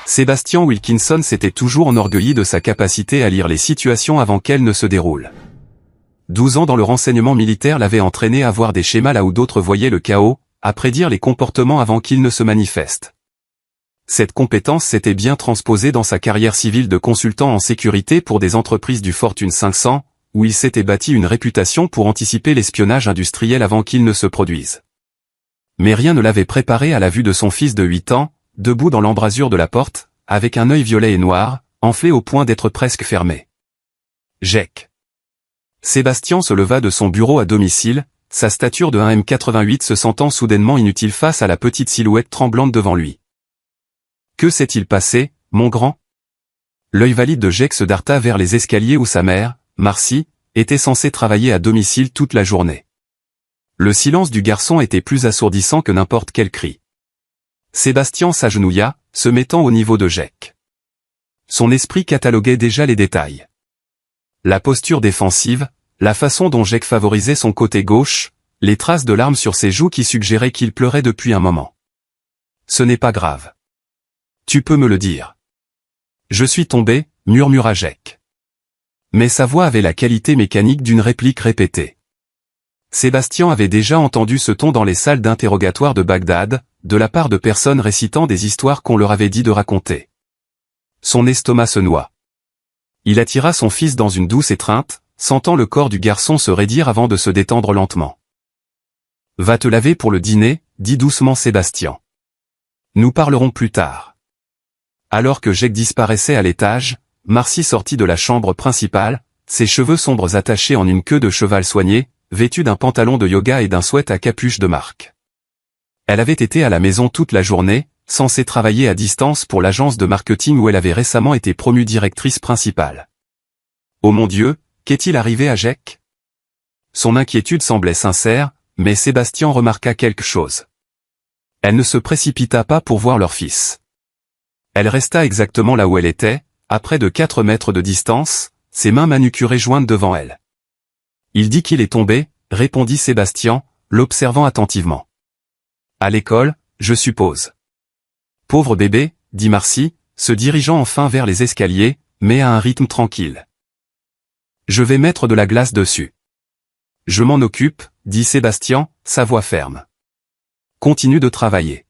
Sébastien Wilkinson s'était toujours enorgueilli de sa capacité à lire les situations avant qu'elles ne se déroulent. 12 ans dans le renseignement militaire l'avaient entraîné à voir des schémas là où d'autres voyaient le chaos, à prédire les comportements avant qu'ils ne se manifestent. Cette compétence s'était bien transposée dans sa carrière civile de consultant en sécurité pour des entreprises du Fortune 500, où il s'était bâti une réputation pour anticiper l'espionnage industriel avant qu'il ne se produise. Mais rien ne l'avait préparé à la vue de son fils de 8 ans, debout dans l'embrasure de la porte, avec un œil violet et noir, enflé au point d'être presque fermé. Jake. Sébastien se leva de son bureau à domicile, sa stature de 1m88 se sentant soudainement inutile face à la petite silhouette tremblante devant lui. Que s'est-il passé, mon grand? L'œil valide de Jake se darta vers les escaliers où sa mère, Marcy, était censée travailler à domicile toute la journée. Le silence du garçon était plus assourdissant que n'importe quel cri. Sébastien s'agenouilla, se mettant au niveau de Jake. Son esprit cataloguait déjà les détails. La posture défensive, la façon dont Jake favorisait son côté gauche, les traces de larmes sur ses joues qui suggéraient qu'il pleurait depuis un moment. Ce n'est pas grave. Tu peux me le dire. Je suis tombé, murmura Jake. Mais sa voix avait la qualité mécanique d'une réplique répétée. Sébastien avait déjà entendu ce ton dans les salles d'interrogatoire de Bagdad, de la part de personnes récitant des histoires qu'on leur avait dit de raconter. Son estomac se noua. Il attira son fils dans une douce étreinte, sentant le corps du garçon se raidir avant de se détendre lentement. « Va te laver pour le dîner », dit doucement Sébastien. « Nous parlerons plus tard. » Alors que Jake disparaissait à l'étage, Marcy sortit de la chambre principale, ses cheveux sombres attachés en une queue de cheval soignée, vêtue d'un pantalon de yoga et d'un sweat à capuche de marque. Elle avait été à la maison toute la journée, censée travailler à distance pour l'agence de marketing où elle avait récemment été promue directrice principale. Oh mon Dieu, qu'est-il arrivé à Jake? Son inquiétude semblait sincère, mais Sébastien remarqua quelque chose. Elle ne se précipita pas pour voir leur fils. Elle resta exactement là où elle était, à près de 4 mètres de distance, ses mains manucurées jointes devant elle. Il dit qu'il est tombé, répondit Sébastien, l'observant attentivement. À l'école, je suppose. Pauvre bébé, dit Marcy, se dirigeant enfin vers les escaliers, mais à un rythme tranquille. Je vais mettre de la glace dessus. Je m'en occupe, dit Sébastien, sa voix ferme. Continue de travailler.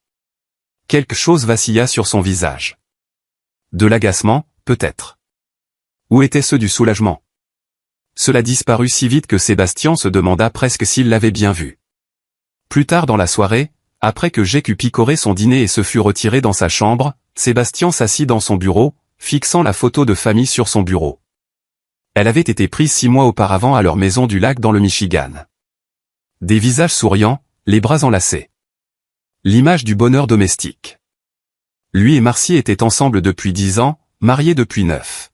Quelque chose vacilla sur son visage. De l'agacement, peut-être. Où étaient ceux du soulagement? Cela disparut si vite que Sébastien se demanda presque s'il l'avait bien vu. Plus tard dans la soirée, après que Jake eut picoré son dîner et se fut retiré dans sa chambre, Sébastien s'assit dans son bureau, fixant la photo de famille sur son bureau. Elle avait été prise 6 mois auparavant à leur maison du lac dans le Michigan. Des visages souriants, les bras enlacés. L'image du bonheur domestique. Lui et Marcy étaient ensemble depuis 10 ans, mariés depuis 9.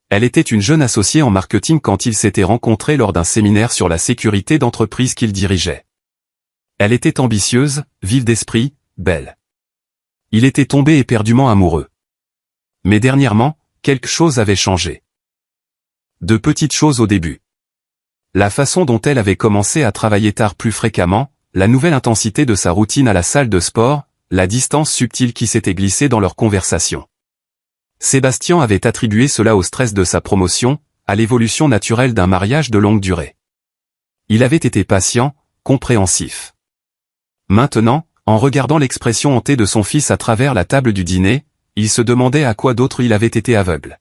Elle était une jeune associée en marketing quand ils s'étaient rencontrés lors d'un séminaire sur la sécurité d'entreprise qu'il dirigeait. Elle était ambitieuse, vive d'esprit, belle. Il était tombé éperdument amoureux. Mais dernièrement, quelque chose avait changé. De petites choses au début. La façon dont elle avait commencé à travailler tard plus fréquemment, la nouvelle intensité de sa routine à la salle de sport, la distance subtile qui s'était glissée dans leur conversation. Sébastien avait attribué cela au stress de sa promotion, à l'évolution naturelle d'un mariage de longue durée. Il avait été patient, compréhensif. Maintenant, en regardant l'expression hantée de son fils à travers la table du dîner, il se demandait à quoi d'autre il avait été aveugle.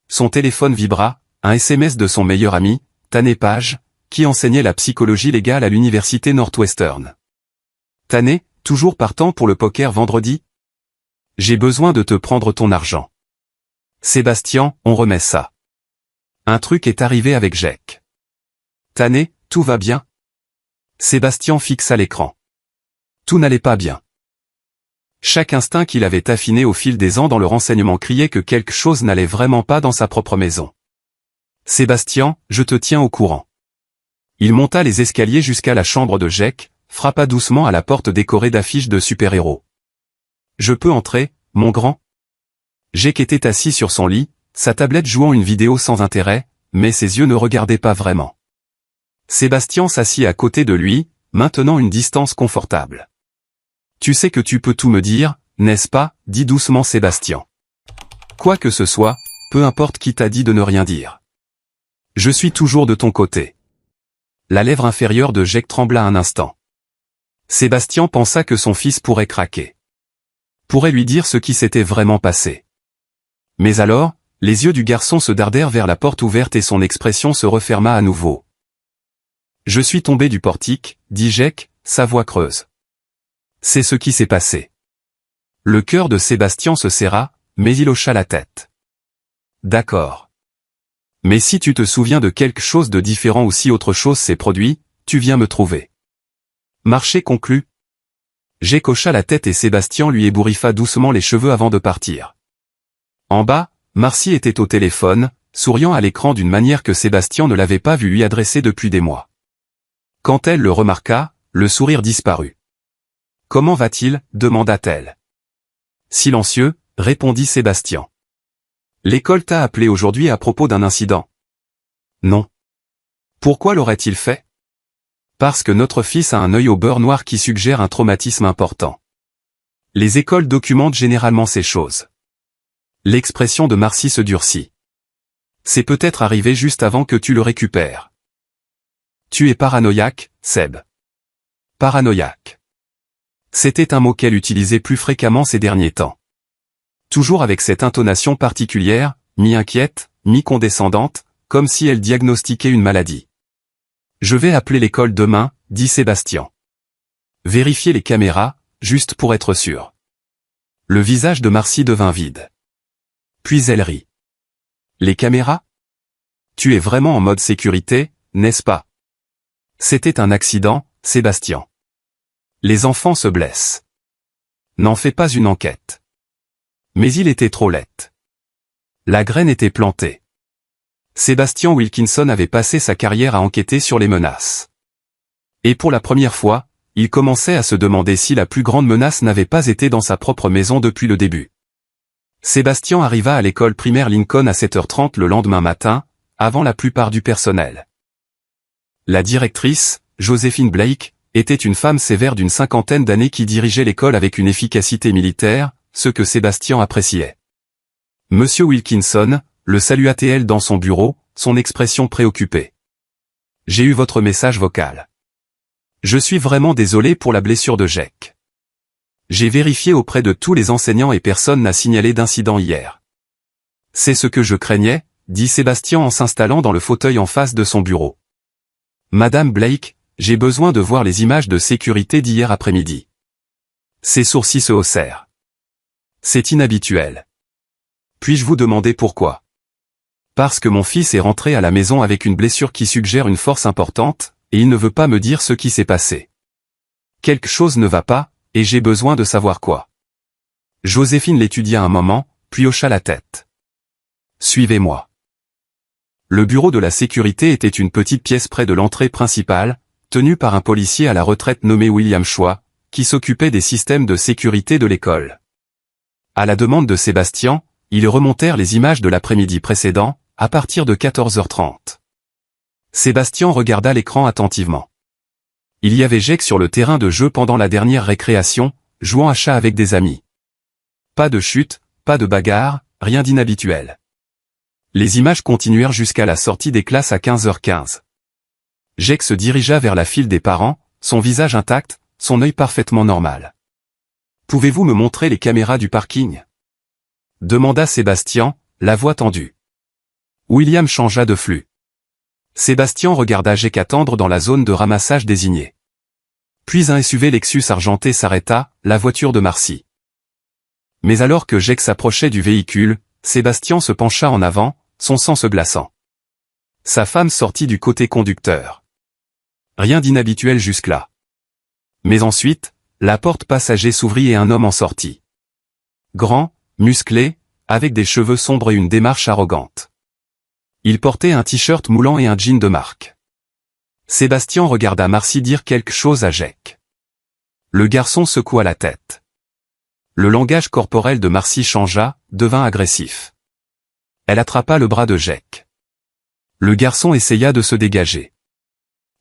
Son téléphone vibra, un SMS de son meilleur ami, Tanner Page, qui enseignait la psychologie légale à l'université Northwestern. Tanner, toujours partant pour le poker vendredi? J'ai besoin de te prendre ton argent. Sébastien, on remet ça. Un truc est arrivé avec Jake. Tanner, tout va bien? Sébastien fixa l'écran. Tout n'allait pas bien. Chaque instinct qu'il avait affiné au fil des ans dans le renseignement criait que quelque chose n'allait vraiment pas dans sa propre maison. Sébastien, je te tiens au courant. Il monta les escaliers jusqu'à la chambre de Jake, frappa doucement à la porte décorée d'affiches de super-héros. Je peux entrer, mon grand? Jake était assis sur son lit, sa tablette jouant une vidéo sans intérêt, mais ses yeux ne regardaient pas vraiment. Sébastien s'assit à côté de lui, maintenant une distance confortable. Tu sais que tu peux tout me dire, n'est-ce pas, dit doucement Sébastien. Quoi que ce soit, peu importe qui t'a dit de ne rien dire. Je suis toujours de ton côté. La lèvre inférieure de Jake trembla un instant. Sébastien pensa que son fils pourrait craquer. Pourrait lui dire ce qui s'était vraiment passé. Mais alors, les yeux du garçon se dardèrent vers la porte ouverte et son expression se referma à nouveau. Je suis tombé du portique, dit Jake, sa voix creuse. C'est ce qui s'est passé. Le cœur de Sébastien se serra, mais il hocha la tête. D'accord. Mais si tu te souviens de quelque chose de différent ou si autre chose s'est produit, tu viens me trouver. Marché conclu. Jake hocha la tête et Sébastien lui ébouriffa doucement les cheveux avant de partir. En bas, Marcy était au téléphone, souriant à l'écran d'une manière que Sébastien ne l'avait pas vu lui adresser depuis des mois. Quand elle le remarqua, le sourire disparut. « Comment va-t-il » demanda-t-elle. Silencieux, répondit Sébastien. L'école t'a appelé aujourd'hui à propos d'un incident. Non. Pourquoi l'aurait-il fait? Parce que notre fils a un œil au beurre noir qui suggère un traumatisme important. Les écoles documentent généralement ces choses. L'expression de Marcy se durcit. C'est peut-être arrivé juste avant que tu le récupères. Tu es paranoïaque, Seb. Paranoïaque. C'était un mot qu'elle utilisait plus fréquemment ces derniers temps. Toujours avec cette intonation particulière, mi-inquiète, mi-condescendante, comme si elle diagnostiquait une maladie. Je vais appeler l'école demain, dit Sébastien. Vérifier les caméras, juste pour être sûr. Le visage de Marcy devint vide. Puis elle rit. Les caméras? Tu es vraiment en mode sécurité, n'est-ce pas? C'était un accident, Sébastien. Les enfants se blessent. N'en fais pas une enquête. Mais il était trop laid. La graine était plantée. Sébastien Wilkinson avait passé sa carrière à enquêter sur les menaces. Et pour la première fois, il commençait à se demander si la plus grande menace n'avait pas été dans sa propre maison depuis le début. Sébastien arriva à l'école primaire Lincoln à 7h30 le lendemain matin, avant la plupart du personnel. La directrice, Joséphine Blake, était une femme sévère d'une cinquantaine d'années qui dirigeait l'école avec une efficacité militaire, ce que Sébastien appréciait. Monsieur Wilkinson, le salua-t-elle dans son bureau, son expression préoccupée. J'ai eu votre message vocal. Je suis vraiment désolé pour la blessure de Jake. J'ai vérifié auprès de tous les enseignants et personne n'a signalé d'incident hier. C'est ce que je craignais, dit Sébastien en s'installant dans le fauteuil en face de son bureau. Madame Blake, j'ai besoin de voir les images de sécurité d'hier après-midi. Ses sourcils se haussèrent. C'est inhabituel. Puis-je vous demander pourquoi? Parce que mon fils est rentré à la maison avec une blessure qui suggère une force importante, et il ne veut pas me dire ce qui s'est passé. Quelque chose ne va pas, et j'ai besoin de savoir quoi. Joséphine l'étudia un moment, puis hocha la tête. Suivez-moi. Le bureau de la sécurité était une petite pièce près de l'entrée principale, tenue par un policier à la retraite nommé William Choix, qui s'occupait des systèmes de sécurité de l'école. À la demande de Sébastien, ils remontèrent les images de l'après-midi précédent, à partir de 14h30. Sébastien regarda l'écran attentivement. Il y avait Jake sur le terrain de jeu pendant la dernière récréation, jouant à chat avec des amis. Pas de chute, pas de bagarre, rien d'inhabituel. Les images continuèrent jusqu'à la sortie des classes à 15h15. Jake se dirigea vers la file des parents, son visage intact, son œil parfaitement normal. « Pouvez-vous me montrer les caméras du parking ?» demanda Sébastien, la voix tendue. William changea de flux. Sébastien regarda Jake attendre dans la zone de ramassage désignée. Puis un SUV Lexus argenté s'arrêta, la voiture de Marcy. Mais alors que Jake s'approchait du véhicule, Sébastien se pencha en avant, son sang se glaçant. Sa femme sortit du côté conducteur. Rien d'inhabituel jusque-là. Mais ensuite, la porte passager s'ouvrit et un homme en sortit. Grand, musclé, avec des cheveux sombres et une démarche arrogante. Il portait un t-shirt moulant et un jean de marque. Sébastien regarda Marcy dire quelque chose à Jake. Le garçon secoua la tête. Le langage corporel de Marcy changea, devint agressif. Elle attrapa le bras de Jake. Le garçon essaya de se dégager.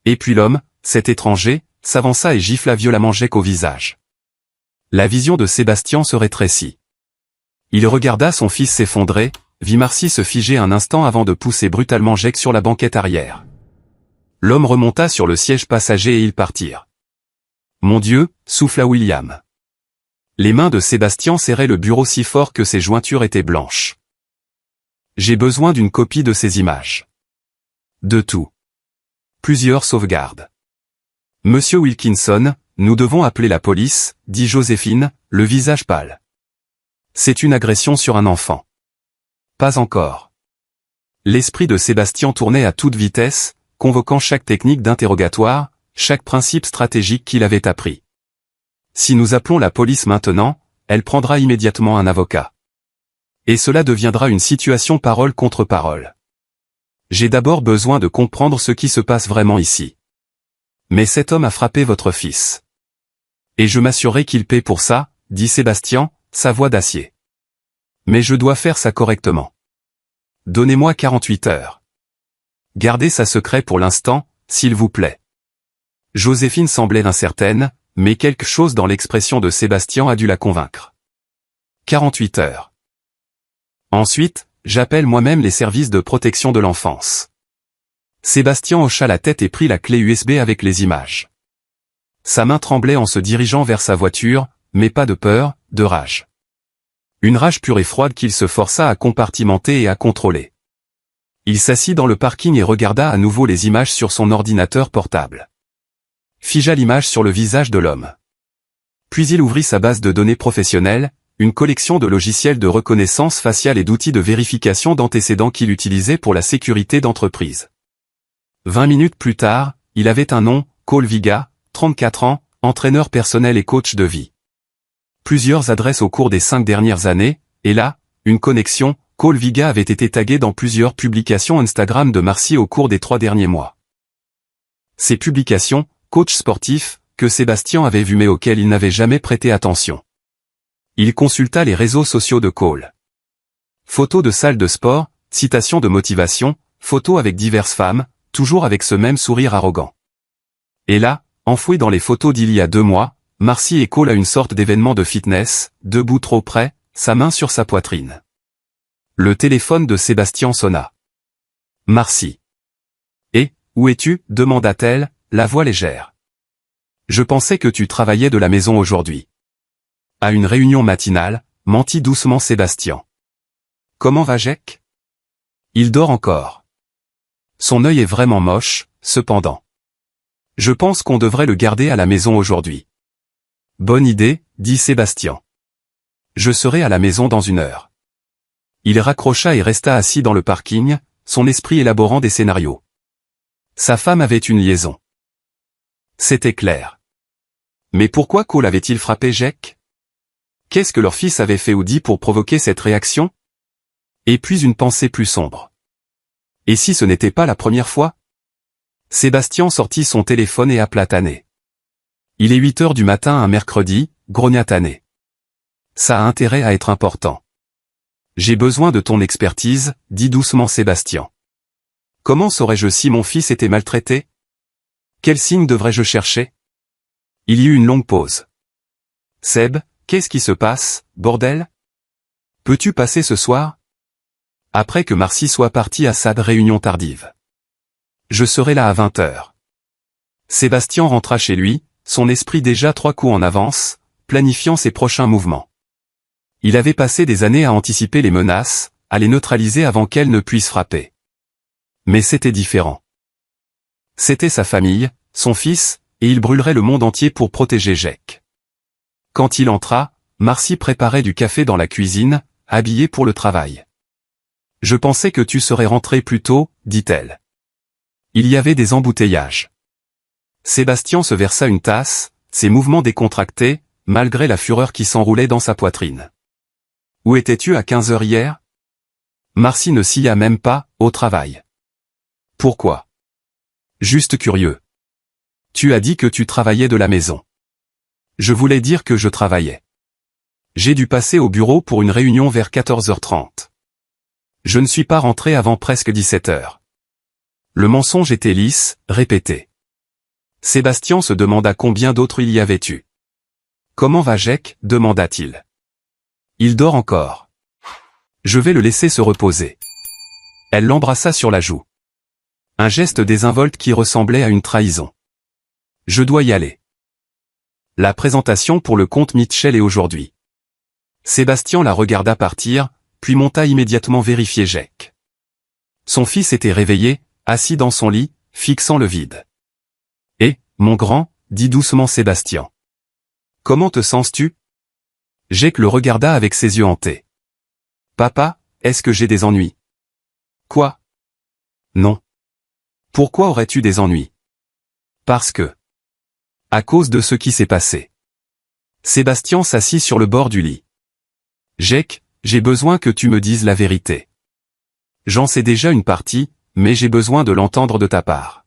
Et puis l'homme, cet étranger, s'avança et gifla violemment Jake au visage. La vision de Sébastien se rétrécit. Il regarda son fils s'effondrer, vit Marcy se figer un instant avant de pousser brutalement Jake sur la banquette arrière. L'homme remonta sur le siège passager et ils partirent. Mon Dieu, souffla William. Les mains de Sébastien serraient le bureau si fort que ses jointures étaient blanches. J'ai besoin d'une copie de ces images. De tout. Plusieurs sauvegardes. Monsieur Wilkinson, nous devons appeler la police, dit Joséphine, le visage pâle. C'est une agression sur un enfant. Pas encore. L'esprit de Sébastien tournait à toute vitesse, convoquant chaque technique d'interrogatoire, chaque principe stratégique qu'il avait appris. Si nous appelons la police maintenant, elle prendra immédiatement un avocat. Et cela deviendra une situation parole contre parole. J'ai d'abord besoin de comprendre ce qui se passe vraiment ici. Mais cet homme a frappé votre fils. Et je m'assurerai qu'il paie pour ça, dit Sébastien, sa voix d'acier. Mais je dois faire ça correctement. Donnez-moi 48 heures. Gardez ça secret pour l'instant, s'il vous plaît. Joséphine semblait incertaine, mais quelque chose dans l'expression de Sébastien a dû la convaincre. 48 heures. Ensuite, j'appelle moi-même les services de protection de l'enfance. Sébastien hocha la tête et prit la clé USB avec les images. Sa main tremblait en se dirigeant vers sa voiture, mais pas de peur, de rage. Une rage pure et froide qu'il se força à compartimenter et à contrôler. Il s'assit dans le parking et regarda à nouveau les images sur son ordinateur portable. Figea l'image sur le visage de l'homme. Puis il ouvrit sa base de données professionnelle, une collection de logiciels de reconnaissance faciale et d'outils de vérification d'antécédents qu'il utilisait pour la sécurité d'entreprise. 20 minutes plus tard, il avait un nom, Cole Viga, 34 ans, entraîneur personnel et coach de vie. Plusieurs adresses au cours des 5 dernières années, et là, une connexion, Cole Viga avait été tagué dans plusieurs publications Instagram de Marcy au cours des 3 derniers mois. Ces publications, coach sportif, que Sébastien avait vu mais auxquelles il n'avait jamais prêté attention. Il consulta les réseaux sociaux de Cole. Photos de salles de sport, citations de motivation, photos avec diverses femmes, toujours avec ce même sourire arrogant. Et là, enfoui dans les photos d'il y a 2 mois, Marcy et Cole à une sorte d'événement de fitness, debout trop près, sa main sur sa poitrine. Le téléphone de Sébastien sonna. Marcy. Et, où es-tu, demanda-t-elle, la voix légère. Je pensais que tu travaillais de la maison aujourd'hui. À une réunion matinale, mentit doucement Sébastien. Comment va Jake? Il dort encore. Son œil est vraiment moche, cependant. Je pense qu'on devrait le garder à la maison aujourd'hui. Bonne idée, dit Sébastien. Je serai à la maison dans 1 heure. Il raccrocha et resta assis dans le parking, son esprit élaborant des scénarios. Sa femme avait une liaison. C'était clair. Mais pourquoi Cole avait-il frappé Jake? Qu'est-ce que leur fils avait fait ou dit pour provoquer cette réaction? Et puis une pensée plus sombre. Et si ce n'était pas la première fois? Sébastien sortit son téléphone et appela Tané. Il est 8 heures du matin un mercredi, grogna Tané. Ça a intérêt à être important. J'ai besoin de ton expertise, dit doucement Sébastien. Comment saurais-je si mon fils était maltraité? Quel signe devrais-je chercher? Il y eut une longue pause. Seb, qu'est-ce qui se passe, bordel? Peux-tu passer ce soir? Après que Marcy soit partie à sa réunion tardive. Je serai là à 20 heures. Sébastien rentra chez lui, son esprit déjà 3 coups en avance, planifiant ses prochains mouvements. Il avait passé des années à anticiper les menaces, à les neutraliser avant qu'elles ne puissent frapper. Mais c'était différent. C'était sa famille, son fils, et il brûlerait le monde entier pour protéger Jake. Quand il entra, Marcy préparait du café dans la cuisine, habillée pour le travail. « Je pensais que tu serais rentré plus tôt, dit-elle. Il y avait des embouteillages. » Sébastien se versa une tasse, ses mouvements décontractés, malgré la fureur qui s'enroulait dans sa poitrine. « Où étais-tu à 15 heures hier? » Marcy ne s'y a même pas, au travail. « Pourquoi? » Juste curieux. « Tu as dit que tu travaillais de la maison. » Je voulais dire que je travaillais. J'ai dû passer au bureau pour une réunion vers 14h30. Je ne suis pas rentré avant presque 17h. Le mensonge était lisse, répété. Sébastien se demanda combien d'autres il y avait eu. Comment va Jake? Demanda-t-il. Il dort encore. Je vais le laisser se reposer. Elle l'embrassa sur la joue. Un geste désinvolte qui ressemblait à une trahison. Je dois y aller. La présentation pour le comte Mitchell est aujourd'hui. Sébastien la regarda partir, puis monta immédiatement vérifier Jake. Son fils était réveillé, assis dans son lit, fixant le vide. « Eh, mon grand » dit doucement Sébastien. « Comment te sens-tu » Jake le regarda avec ses yeux hantés. « Papa, est-ce que j'ai des ennuis ?»« Quoi ?»« Non. »« Pourquoi aurais-tu des ennuis ?»« Parce que... » À cause de ce qui s'est passé. Sébastien s'assit sur le bord du lit. « Jake, j'ai besoin que tu me dises la vérité. J'en sais déjà une partie, mais j'ai besoin de l'entendre de ta part.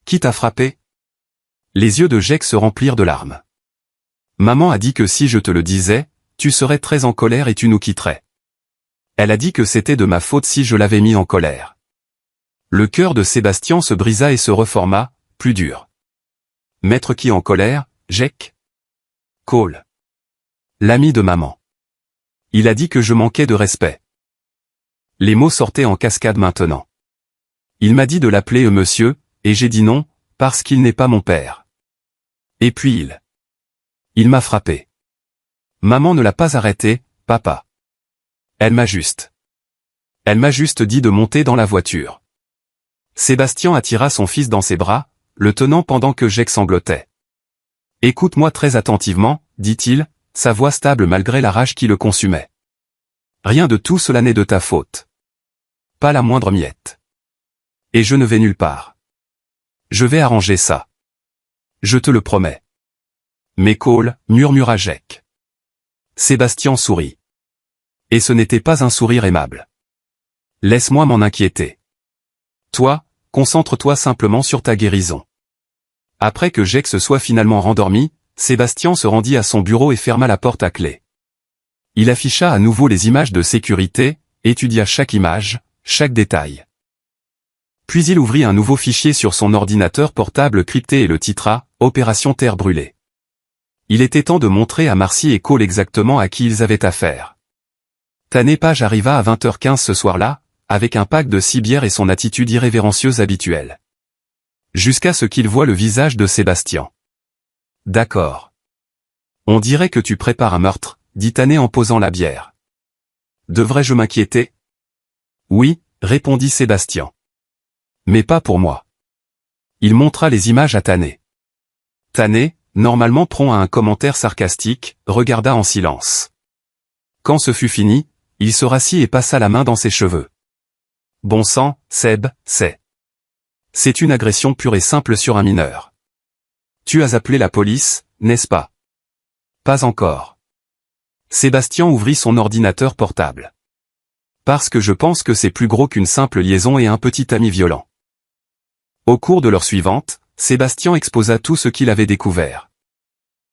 Qui t'a frappé ?» Les yeux de Jake se remplirent de larmes. « Maman a dit que si je te le disais, tu serais très en colère et tu nous quitterais. Elle a dit que c'était de ma faute si je l'avais mis en colère. » Le cœur de Sébastien se brisa et se reforma, plus dur. « Mettre qui en colère, Jake ?» Cole. L'ami de maman. Il a dit que je manquais de respect. Les mots sortaient en cascade maintenant. Il m'a dit de l'appeler monsieur, et j'ai dit non, parce qu'il n'est pas mon père. Et puis il m'a frappé. Maman ne l'a pas arrêté, papa. Elle m'a juste dit de monter dans la voiture. Sébastien attira son fils dans ses bras, le tenant pendant que Jake sanglotait. « Écoute-moi très attentivement, dit-il, sa voix stable malgré la rage qui le consumait. Rien de tout cela n'est de ta faute. Pas la moindre miette. Et je ne vais nulle part. Je vais arranger ça. Je te le promets. » Mais Cole, murmura Jake. Sébastien sourit. Et ce n'était pas un sourire aimable. « Laisse-moi m'en inquiéter. Toi, concentre-toi simplement sur ta guérison. » Après que Jake se soit finalement rendormi, Sébastien se rendit à son bureau et ferma la porte à clé. Il afficha à nouveau les images de sécurité, étudia chaque image, chaque détail. Puis il ouvrit un nouveau fichier sur son ordinateur portable crypté et le titra « Opération Terre brûlée ». Il était temps de montrer à Marcy et Cole exactement à qui ils avaient affaire. Tanner Page arriva à 20h15 ce soir-là, avec un pack de 6 bières et son attitude irrévérencieuse habituelle. Jusqu'à ce qu'il voie le visage de Sébastien. « D'accord. On dirait que tu prépares un meurtre, » dit Tanner en posant la bière. « Devrais-je m'inquiéter ?»« Oui, » répondit Sébastien. « Mais pas pour moi. » Il montra les images à Tanner. Tanner, normalement prompt à un commentaire sarcastique, regarda en silence. Quand ce fut fini, il se rassit et passa la main dans ses cheveux. « Bon sang, Seb, c'est une agression pure et simple sur un mineur. Tu as appelé la police, n'est-ce pas ? Pas encore. » Sébastien ouvrit son ordinateur portable. « Parce que je pense que c'est plus gros qu'une simple liaison et un petit ami violent. » Au cours de l'heure suivante, Sébastien exposa tout ce qu'il avait découvert.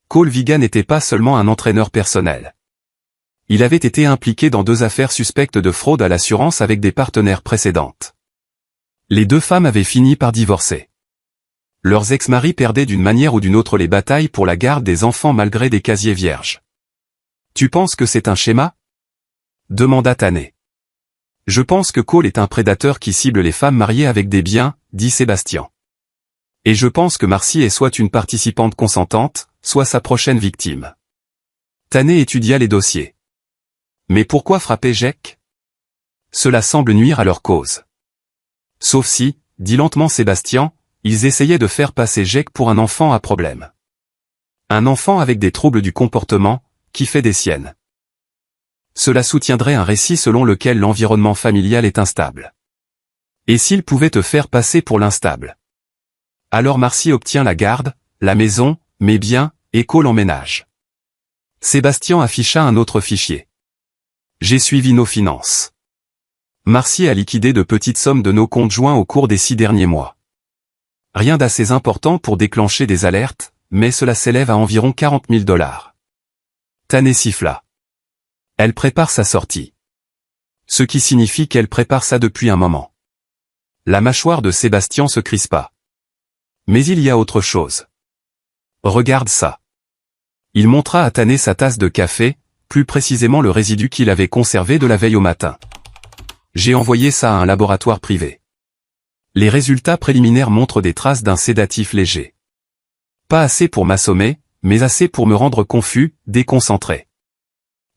Cole Vigan n'était pas seulement un entraîneur personnel. Il avait été impliqué dans 2 affaires suspectes de fraude à l'assurance avec des partenaires précédentes. Les 2 femmes avaient fini par divorcer. Leurs ex-maris perdaient d'une manière ou d'une autre les batailles pour la garde des enfants malgré des casiers vierges. « Tu penses que c'est un schéma ?» demanda Tanner. « Je pense que Cole est un prédateur qui cible les femmes mariées avec des biens, » dit Sébastien. « Et je pense que Marcy est soit une participante consentante, soit sa prochaine victime. » Tanner étudia les dossiers. « Mais pourquoi frapper Jake ? Cela semble nuire à leur cause. » Sauf si, dit lentement Sébastien, ils essayaient de faire passer Jake pour un enfant à problème. Un enfant avec des troubles du comportement, qui fait des siennes. Cela soutiendrait un récit selon lequel l'environnement familial est instable. Et s'il pouvait te faire passer pour l'instable? Alors Marcy obtient la garde, la maison, mes biens, et Cole emménage. Sébastien afficha un autre fichier. J'ai suivi nos finances. Marcy a liquidé de petites sommes de nos comptes joints au cours des 6 derniers mois. Rien d'assez important pour déclencher des alertes, mais cela s'élève à environ 40 000 $. Tanner siffla. Elle prépare sa sortie. Ce qui signifie qu'elle prépare ça depuis un moment. La mâchoire de Sébastien se crispa. Mais il y a autre chose. Regarde ça. Il montra à Tané sa tasse de café, plus précisément le résidu qu'il avait conservé de la veille au matin. J'ai envoyé ça à un laboratoire privé. Les résultats préliminaires montrent des traces d'un sédatif léger. Pas assez pour m'assommer, mais assez pour me rendre confus, déconcentré.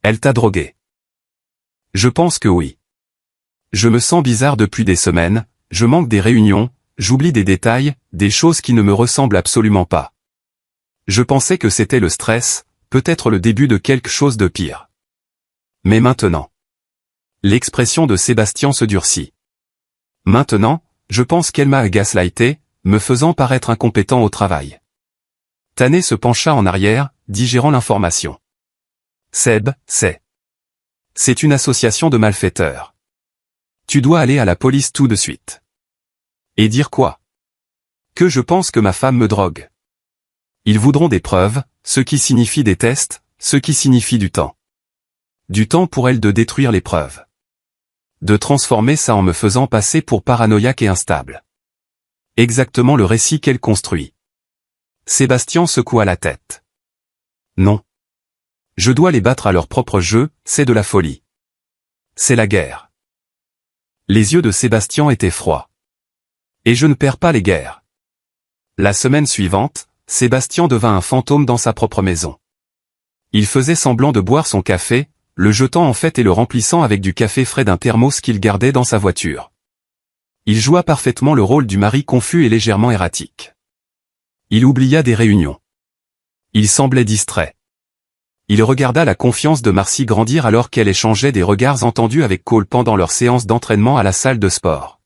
Elle t'a drogué. Je pense que oui. Je me sens bizarre depuis des semaines, je manque des réunions, j'oublie des détails, des choses qui ne me ressemblent absolument pas. Je pensais que c'était le stress, peut-être le début de quelque chose de pire. Mais maintenant. L'expression de Sébastien se durcit. Maintenant, je pense qu'elle m'a gaslighté, me faisant paraître incompétent au travail. Tané se pencha en arrière, digérant l'information. Seb, c'est une association de malfaiteurs. Tu dois aller à la police tout de suite. Et dire quoi? Que je pense que ma femme me drogue. Ils voudront des preuves, ce qui signifie des tests, ce qui signifie du temps. Du temps pour elle de détruire les preuves. De transformer ça en me faisant passer pour paranoïaque et instable. Exactement le récit qu'elle construit. Sébastien secoua la tête. Non. Je dois les battre à leur propre jeu, c'est de la folie. C'est la guerre. Les yeux de Sébastien étaient froids. Et je ne perds pas les guerres. La semaine suivante, Sébastien devint un fantôme dans sa propre maison. Il faisait semblant de boire son café, le jetant en fait et le remplissant avec du café frais d'un thermos qu'il gardait dans sa voiture. Il joua parfaitement le rôle du mari confus et légèrement erratique. Il oublia des réunions. Il semblait distrait. Il regarda la confiance de Marcy grandir alors qu'elle échangeait des regards entendus avec Cole pendant leur séance d'entraînement à la salle de sport.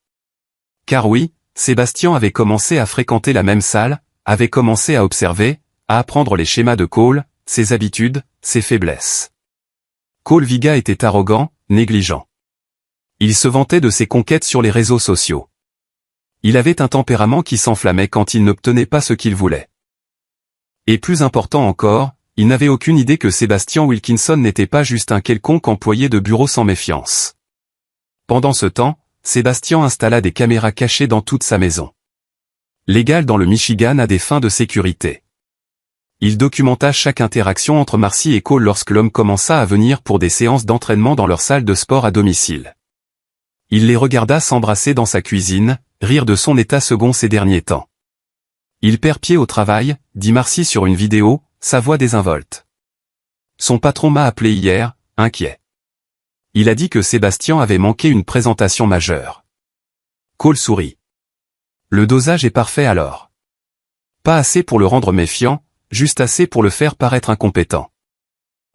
Car oui, Sébastien avait commencé à fréquenter la même salle, avait commencé à observer, à apprendre les schémas de Cole, ses habitudes, ses faiblesses. Cole Viga était arrogant, négligent. Il se vantait de ses conquêtes sur les réseaux sociaux. Il avait un tempérament qui s'enflammait quand il n'obtenait pas ce qu'il voulait. Et plus important encore, il n'avait aucune idée que Sébastien Wilkinson n'était pas juste un quelconque employé de bureau sans méfiance. Pendant ce temps, Sébastien installa des caméras cachées dans toute sa maison. Légales dans le Michigan à des fins de sécurité. Il documenta chaque interaction entre Marcy et Cole lorsque l'homme commença à venir pour des séances d'entraînement dans leur salle de sport à domicile. Il les regarda s'embrasser dans sa cuisine, rire de son état second ces derniers temps. Il perd pied au travail, dit Marcy sur une vidéo, sa voix désinvolte. Son patron m'a appelé hier, inquiet. Il a dit que Sébastien avait manqué une présentation majeure. Cole sourit. Le dosage est parfait alors. Pas assez pour le rendre méfiant, juste assez pour le faire paraître incompétent.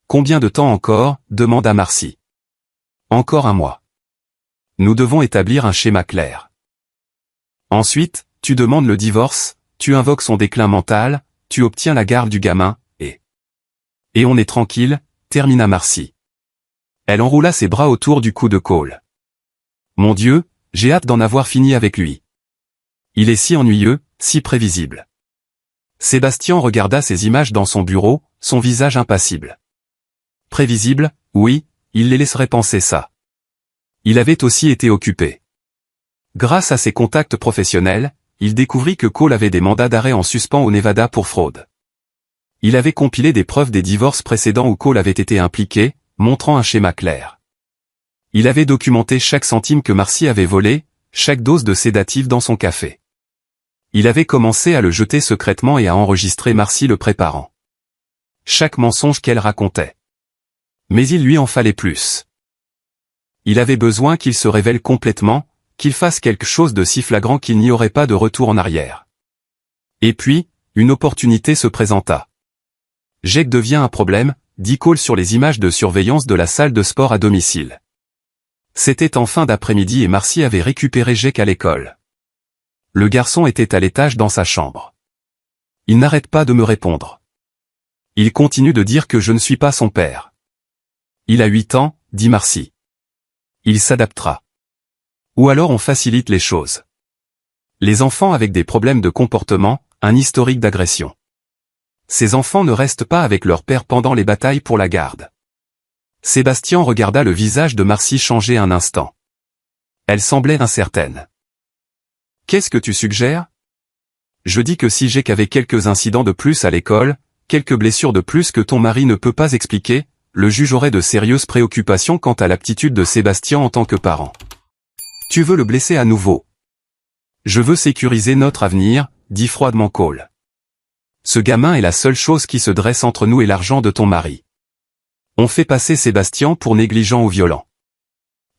Combien de temps encore, demanda Marcy. Encore un mois. Nous devons établir un schéma clair. Ensuite, tu demandes le divorce, tu invoques son déclin mental, tu obtiens la garde du gamin, et on est tranquille, termina Marcy. Elle enroula ses bras autour du cou de Cole. Mon Dieu, j'ai hâte d'en avoir fini avec lui. Il est si ennuyeux, si prévisible. Sébastien regarda ces images dans son bureau, son visage impassible. Prévisible, oui, il les laisserait penser ça. Il avait aussi été occupé. Grâce à ses contacts professionnels, il découvrit que Cole avait des mandats d'arrêt en suspens au Nevada pour fraude. Il avait compilé des preuves des divorces précédents où Cole avait été impliqué, montrant un schéma clair. Il avait documenté chaque centime que Marcy avait volé, chaque dose de sédatif dans son café. Il avait commencé à le jeter secrètement et à enregistrer Marcy le préparant. Chaque mensonge qu'elle racontait. Mais il lui en fallait plus. Il avait besoin qu'il se révèle complètement, qu'il fasse quelque chose de si flagrant qu'il n'y aurait pas de retour en arrière. Et puis, une opportunité se présenta. Jake devient un problème, dit Cole sur les images de surveillance de la salle de sport à domicile. C'était en fin d'après-midi et Marcy avait récupéré Jake à l'école. Le garçon était à l'étage dans sa chambre. Il n'arrête pas de me répondre. Il continue de dire que je ne suis pas son père. Il a 8 ans, dit Marcy. Il s'adaptera. Ou alors on facilite les choses. Les enfants avec des problèmes de comportement, un historique d'agression. Ces enfants ne restent pas avec leur père pendant les batailles pour la garde. Sébastien regarda le visage de Marcy changer un instant. Elle semblait incertaine. Qu'est-ce que tu suggères? Je dis que si Jake avait quelques incidents de plus à l'école, quelques blessures de plus que ton mari ne peut pas expliquer, le juge aurait de sérieuses préoccupations quant à l'aptitude de Sébastien en tant que parent. Tu veux le blesser à nouveau. Je veux sécuriser notre avenir, dit froidement Cole. Ce gamin est la seule chose qui se dresse entre nous et l'argent de ton mari. On fait passer Sébastien pour négligent ou violent.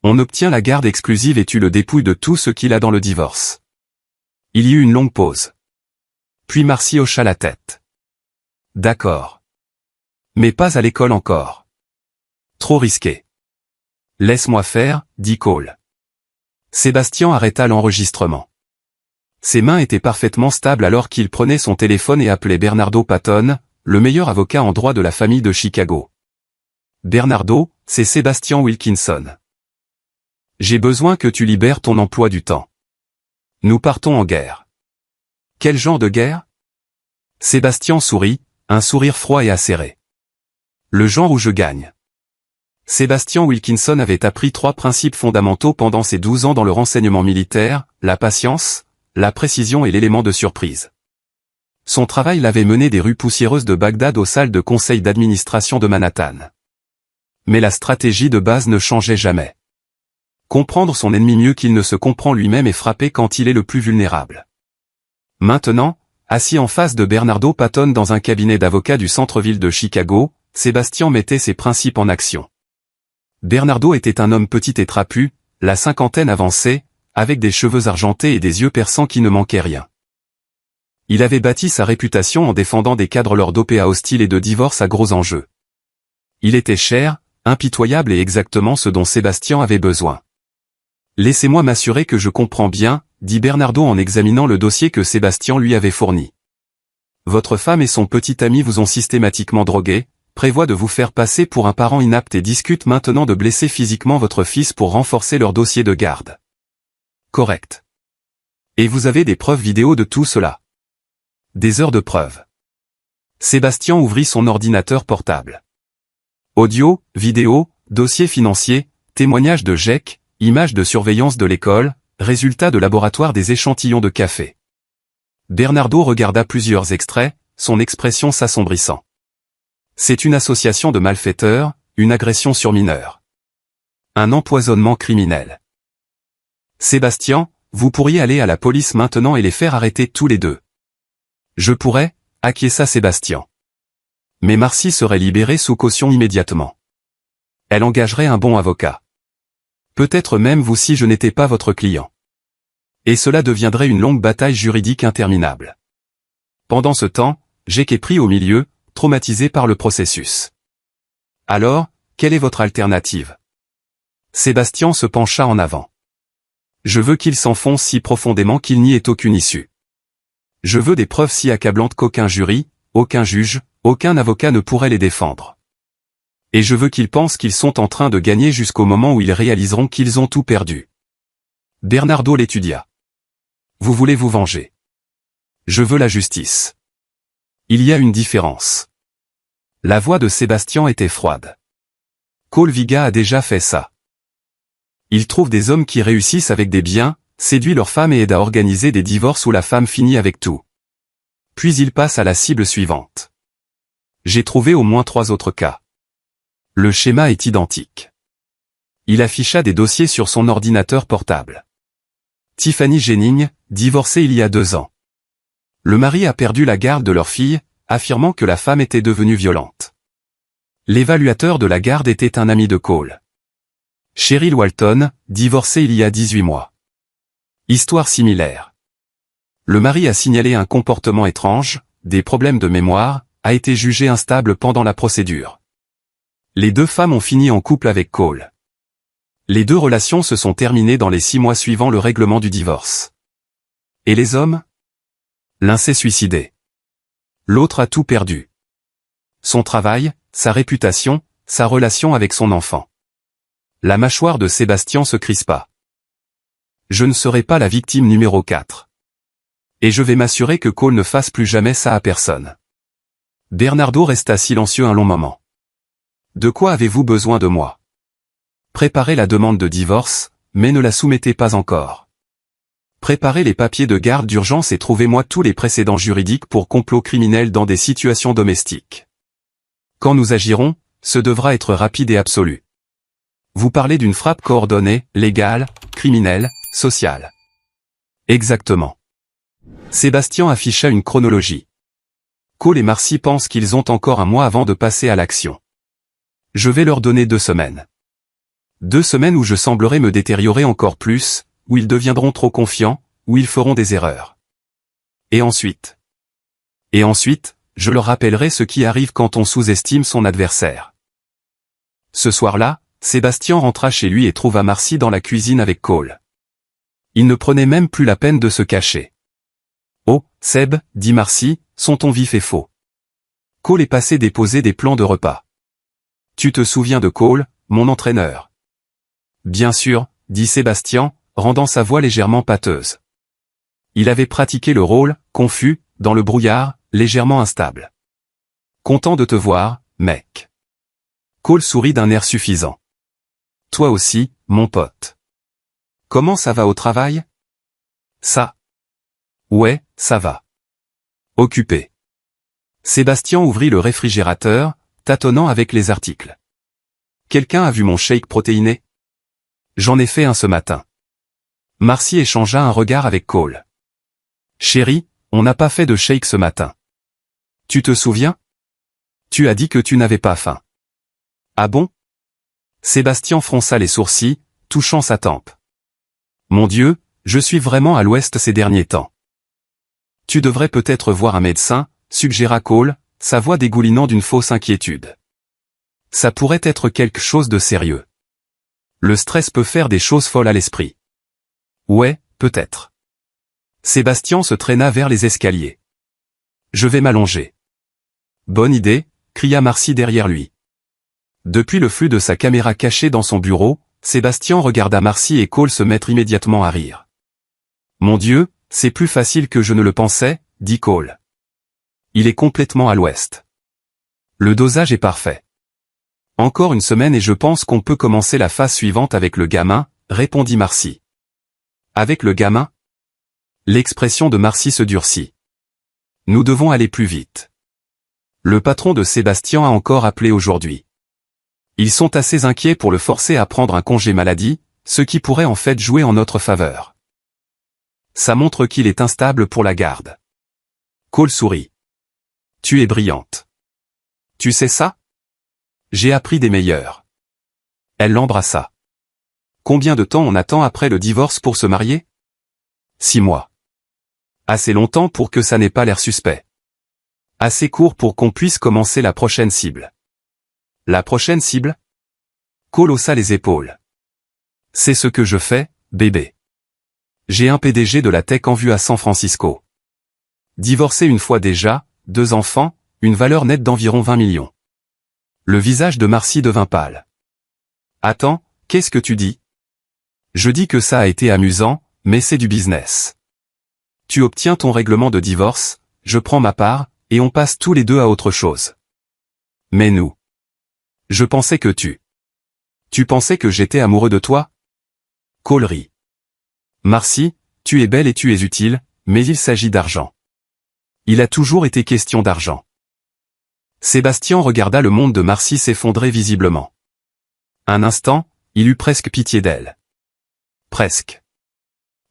On obtient la garde exclusive et tu le dépouilles de tout ce qu'il a dans le divorce. Il y eut une longue pause. Puis Marcy hocha la tête. D'accord. Mais pas à l'école encore. Trop risqué. Laisse-moi faire, dit Cole. Sébastien arrêta l'enregistrement. Ses mains étaient parfaitement stables alors qu'il prenait son téléphone et appelait Bernardo Patton, le meilleur avocat en droit de la famille de Chicago. Bernardo, c'est Sébastien Wilkinson. J'ai besoin que tu libères ton emploi du temps. Nous partons en guerre. Quel genre de guerre? Sébastien sourit, un sourire froid et acéré. Le genre où je gagne. Sébastien Wilkinson avait appris 3 principes fondamentaux pendant ses 12 ans dans le renseignement militaire, la patience, la précision et l'élément de surprise. Son travail l'avait mené des rues poussiéreuses de Bagdad aux salles de conseil d'administration de Manhattan. Mais la stratégie de base ne changeait jamais. Comprendre son ennemi mieux qu'il ne se comprend lui-même et frapper quand il est le plus vulnérable. Maintenant, assis en face de Bernardo Patton dans un cabinet d'avocats du centre-ville de Chicago, Sébastien mettait ses principes en action. Bernardo était un homme petit et trapu, la cinquantaine avancée, avec des cheveux argentés et des yeux perçants qui ne manquaient rien. Il avait bâti sa réputation en défendant des cadres lors d'OPA hostiles et de divorces à gros enjeux. Il était cher, impitoyable et exactement ce dont Sébastien avait besoin. Laissez-moi m'assurer que je comprends bien, dit Bernardo en examinant le dossier que Sébastien lui avait fourni. Votre femme et son petit ami vous ont systématiquement drogué, prévoient de vous faire passer pour un parent inapte et discutent maintenant de blesser physiquement votre fils pour renforcer leur dossier de garde. Correct. Et vous avez des preuves vidéo de tout cela. Des heures de preuves. Sébastien ouvrit son ordinateur portable. Audio, vidéo, dossier financier, témoignage de GEC, images de surveillance de l'école, résultats de laboratoire des échantillons de café. Bernardo regarda plusieurs extraits, son expression s'assombrissant. C'est une association de malfaiteurs, une agression sur mineur. Un empoisonnement criminel. Sébastien, vous pourriez aller à la police maintenant et les faire arrêter tous les deux. Je pourrais, acquiesça Sébastien. Mais Marcy serait libérée sous caution immédiatement. Elle engagerait un bon avocat. Peut-être même vous si je n'étais pas votre client. Et cela deviendrait une longue bataille juridique interminable. Pendant ce temps, Jake est pris au milieu, traumatisé par le processus. Alors, quelle est votre alternative? Sébastien se pencha en avant. Je veux qu'il s'enfonce si profondément qu'il n'y ait aucune issue. Je veux des preuves si accablantes qu'aucun jury, aucun juge, aucun avocat ne pourrait les défendre. Et je veux qu'ils pensent qu'ils sont en train de gagner jusqu'au moment où ils réaliseront qu'ils ont tout perdu. Bernardo l'étudia. Vous voulez vous venger. Je veux la justice. Il y a une différence. La voix de Sébastien était froide. Cole Viga a déjà fait ça. Il trouve des hommes qui réussissent avec des biens, séduit leur femme et aide à organiser des divorces où la femme finit avec tout. Puis il passe à la cible suivante. J'ai trouvé au moins 3 autres cas. Le schéma est identique. Il afficha des dossiers sur son ordinateur portable. Tiffany Jennings, divorcée il y a 2 ans. Le mari a perdu la garde de leur fille, affirmant que la femme était devenue violente. L'évaluateur de la garde était un ami de Cole. Cheryl Walton, divorcée il y a 18 mois. Histoire similaire. Le mari a signalé un comportement étrange, des problèmes de mémoire, a été jugé instable pendant la procédure. Les 2 femmes ont fini en couple avec Cole. Les 2 relations se sont terminées dans les 6 mois suivant le règlement du divorce. Et les hommes? L'un s'est suicidé. L'autre a tout perdu. Son travail, sa réputation, sa relation avec son enfant. La mâchoire de Sébastien se crispa. Je ne serai pas la victime numéro 4. Et je vais m'assurer que Cole ne fasse plus jamais ça à personne. Bernardo resta silencieux un long moment. De quoi avez-vous besoin de moi? Préparez la demande de divorce, mais ne la soumettez pas encore. Préparez les papiers de garde d'urgence et trouvez-moi tous les précédents juridiques pour complot criminel dans des situations domestiques. Quand nous agirons, ce devra être rapide et absolu. Vous parlez d'une frappe coordonnée, légale, criminelle, sociale. Exactement. Sébastien afficha une chronologie. Cole et Marcy pensent qu'ils ont encore un mois avant de passer à l'action. Je vais leur donner 2 semaines. 2 semaines où je semblerai me détériorer encore plus, où ils deviendront trop confiants, où ils feront des erreurs. Et ensuite, je leur rappellerai ce qui arrive quand on sous-estime son adversaire. Ce soir-là, Sébastien rentra chez lui et trouva Marcy dans la cuisine avec Cole. Il ne prenait même plus la peine de se cacher. « Oh, Seb, dit Marcy, sont ton vif et faux. » Cole est passé déposer des plans de repas. « Tu te souviens de Cole, mon entraîneur ?» Bien sûr, dit Sébastien, rendant sa voix légèrement pâteuse. Il avait pratiqué le rôle, confus, dans le brouillard, légèrement instable. « Content de te voir, mec. » Cole sourit d'un air suffisant. « Toi aussi, mon pote. Comment ça va au travail ? » Ça. Ouais, ça va. Occupé. Sébastien ouvrit le réfrigérateur, tâtonnant avec les articles. Quelqu'un a vu mon shake protéiné ? J'en ai fait un ce matin. Marcy échangea un regard avec Cole. Chérie, on n'a pas fait de shake ce matin. Tu te souviens ? Tu as dit que tu n'avais pas faim. Ah bon ? Sébastien fronça les sourcils, touchant sa tempe. Mon Dieu, je suis vraiment à l'ouest ces derniers temps. Tu devrais peut-être voir un médecin, suggéra Cole, sa voix dégoulinant d'une fausse inquiétude. Ça pourrait être quelque chose de sérieux. Le stress peut faire des choses folles à l'esprit. Ouais, peut-être. Sébastien se traîna vers les escaliers. Je vais m'allonger. Bonne idée, cria Marcy derrière lui. Depuis le flux de sa caméra cachée dans son bureau, Sébastien regarda Marcy et Cole se mettre immédiatement à rire. Mon Dieu, c'est plus facile que je ne le pensais, dit Cole. Il est complètement à l'ouest. Le dosage est parfait. Encore une semaine et je pense qu'on peut commencer la phase suivante avec le gamin, répondit Marcy. Avec le gamin ? L'expression de Marcy se durcit. Nous devons aller plus vite. Le patron de Sébastien a encore appelé aujourd'hui. Ils sont assez inquiets pour le forcer à prendre un congé maladie, ce qui pourrait en fait jouer en notre faveur. Ça montre qu'il est instable pour la garde. Cole sourit. Tu es brillante. Tu sais ça ? J'ai appris des meilleurs. Elle l'embrassa. Combien de temps on attend après le divorce pour se marier ? 6 mois. Assez longtemps pour que ça n'ait pas l'air suspect. Assez court pour qu'on puisse commencer la prochaine cible. La prochaine cible ? Cole haussa les épaules. C'est ce que je fais, bébé. J'ai un PDG de la tech en vue à San Francisco. Divorcé une fois déjà, 2 enfants, une valeur nette d'environ 20 millions. Le visage de Marcy devint pâle. Attends, qu'est-ce que tu dis ? Je dis que ça a été amusant, mais c'est du business. Tu obtiens ton règlement de divorce, je prends ma part, et on passe tous les deux à autre chose. Mais nous. Je pensais que Tu pensais que j'étais amoureux de toi ? Cole rit. Marcy, tu es belle et tu es utile, mais il s'agit d'argent. Il a toujours été question d'argent. Sébastien regarda le monde de Marcy s'effondrer visiblement. Un instant, il eut presque pitié d'elle. Presque.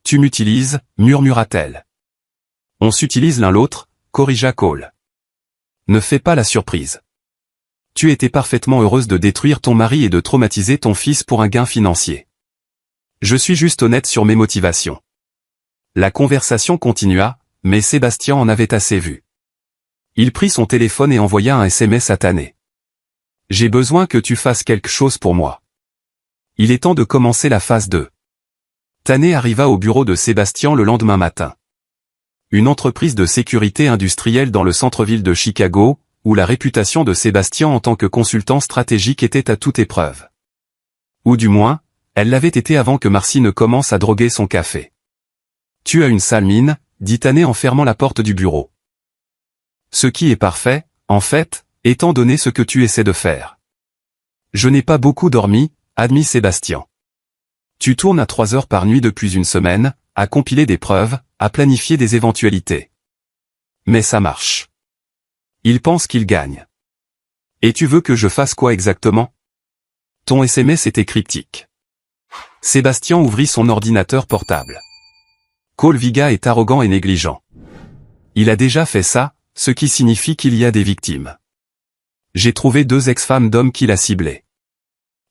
Tu m'utilises, murmura-t-elle. On s'utilise l'un l'autre, corrigea Cole. Ne fais pas la surprise. Tu étais parfaitement heureuse de détruire ton mari et de traumatiser ton fils pour un gain financier. Je suis juste honnête sur mes motivations. La conversation continua, mais Sébastien en avait assez vu. Il prit son téléphone et envoya un SMS à Tané. J'ai besoin que tu fasses quelque chose pour moi. Il est temps de commencer la phase 2. Tané arriva au bureau de Sébastien le lendemain matin. Une entreprise de sécurité industrielle dans le centre-ville de Chicago, où la réputation de Sébastien en tant que consultant stratégique était à toute épreuve. Ou du moins, elle l'avait été avant que Marcy ne commence à droguer son café. Tu as une sale mine, dit Tané en fermant la porte du bureau. Ce qui est parfait, en fait, étant donné ce que tu essaies de faire. Je n'ai pas beaucoup dormi, admit Sébastien. Tu tournes à 3 heures par nuit depuis une semaine, à compiler des preuves, à planifier des éventualités. Mais ça marche. Il pense qu'il gagne. Et tu veux que je fasse quoi exactement? Ton SMS était cryptique. Sébastien ouvrit son ordinateur portable. Cole Viga est arrogant et négligent. Il a déjà fait ça, ce qui signifie qu'il y a des victimes. J'ai trouvé 2 ex-femmes d'hommes qu'il a ciblées.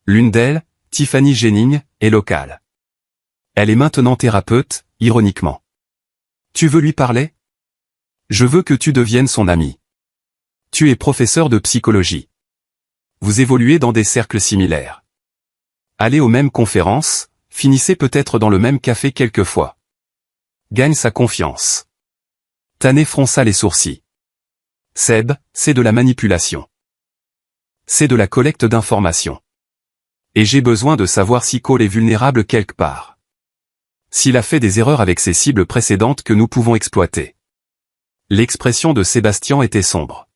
L'une d'elles, Tiffany Jennings, est locale. Elle est maintenant thérapeute, ironiquement. Tu veux lui parler? Je veux que tu deviennes son ami. Tu es professeur de psychologie. Vous évoluez dans des cercles similaires. Allez aux mêmes conférences, finissez peut-être dans le même café quelquefois. Gagne sa confiance. Tané fronça les sourcils. Seb, c'est de la manipulation. C'est de la collecte d'informations. Et j'ai besoin de savoir si Cole est vulnérable quelque part. S'il a fait des erreurs avec ses cibles précédentes que nous pouvons exploiter. L'expression de Sébastien était sombre.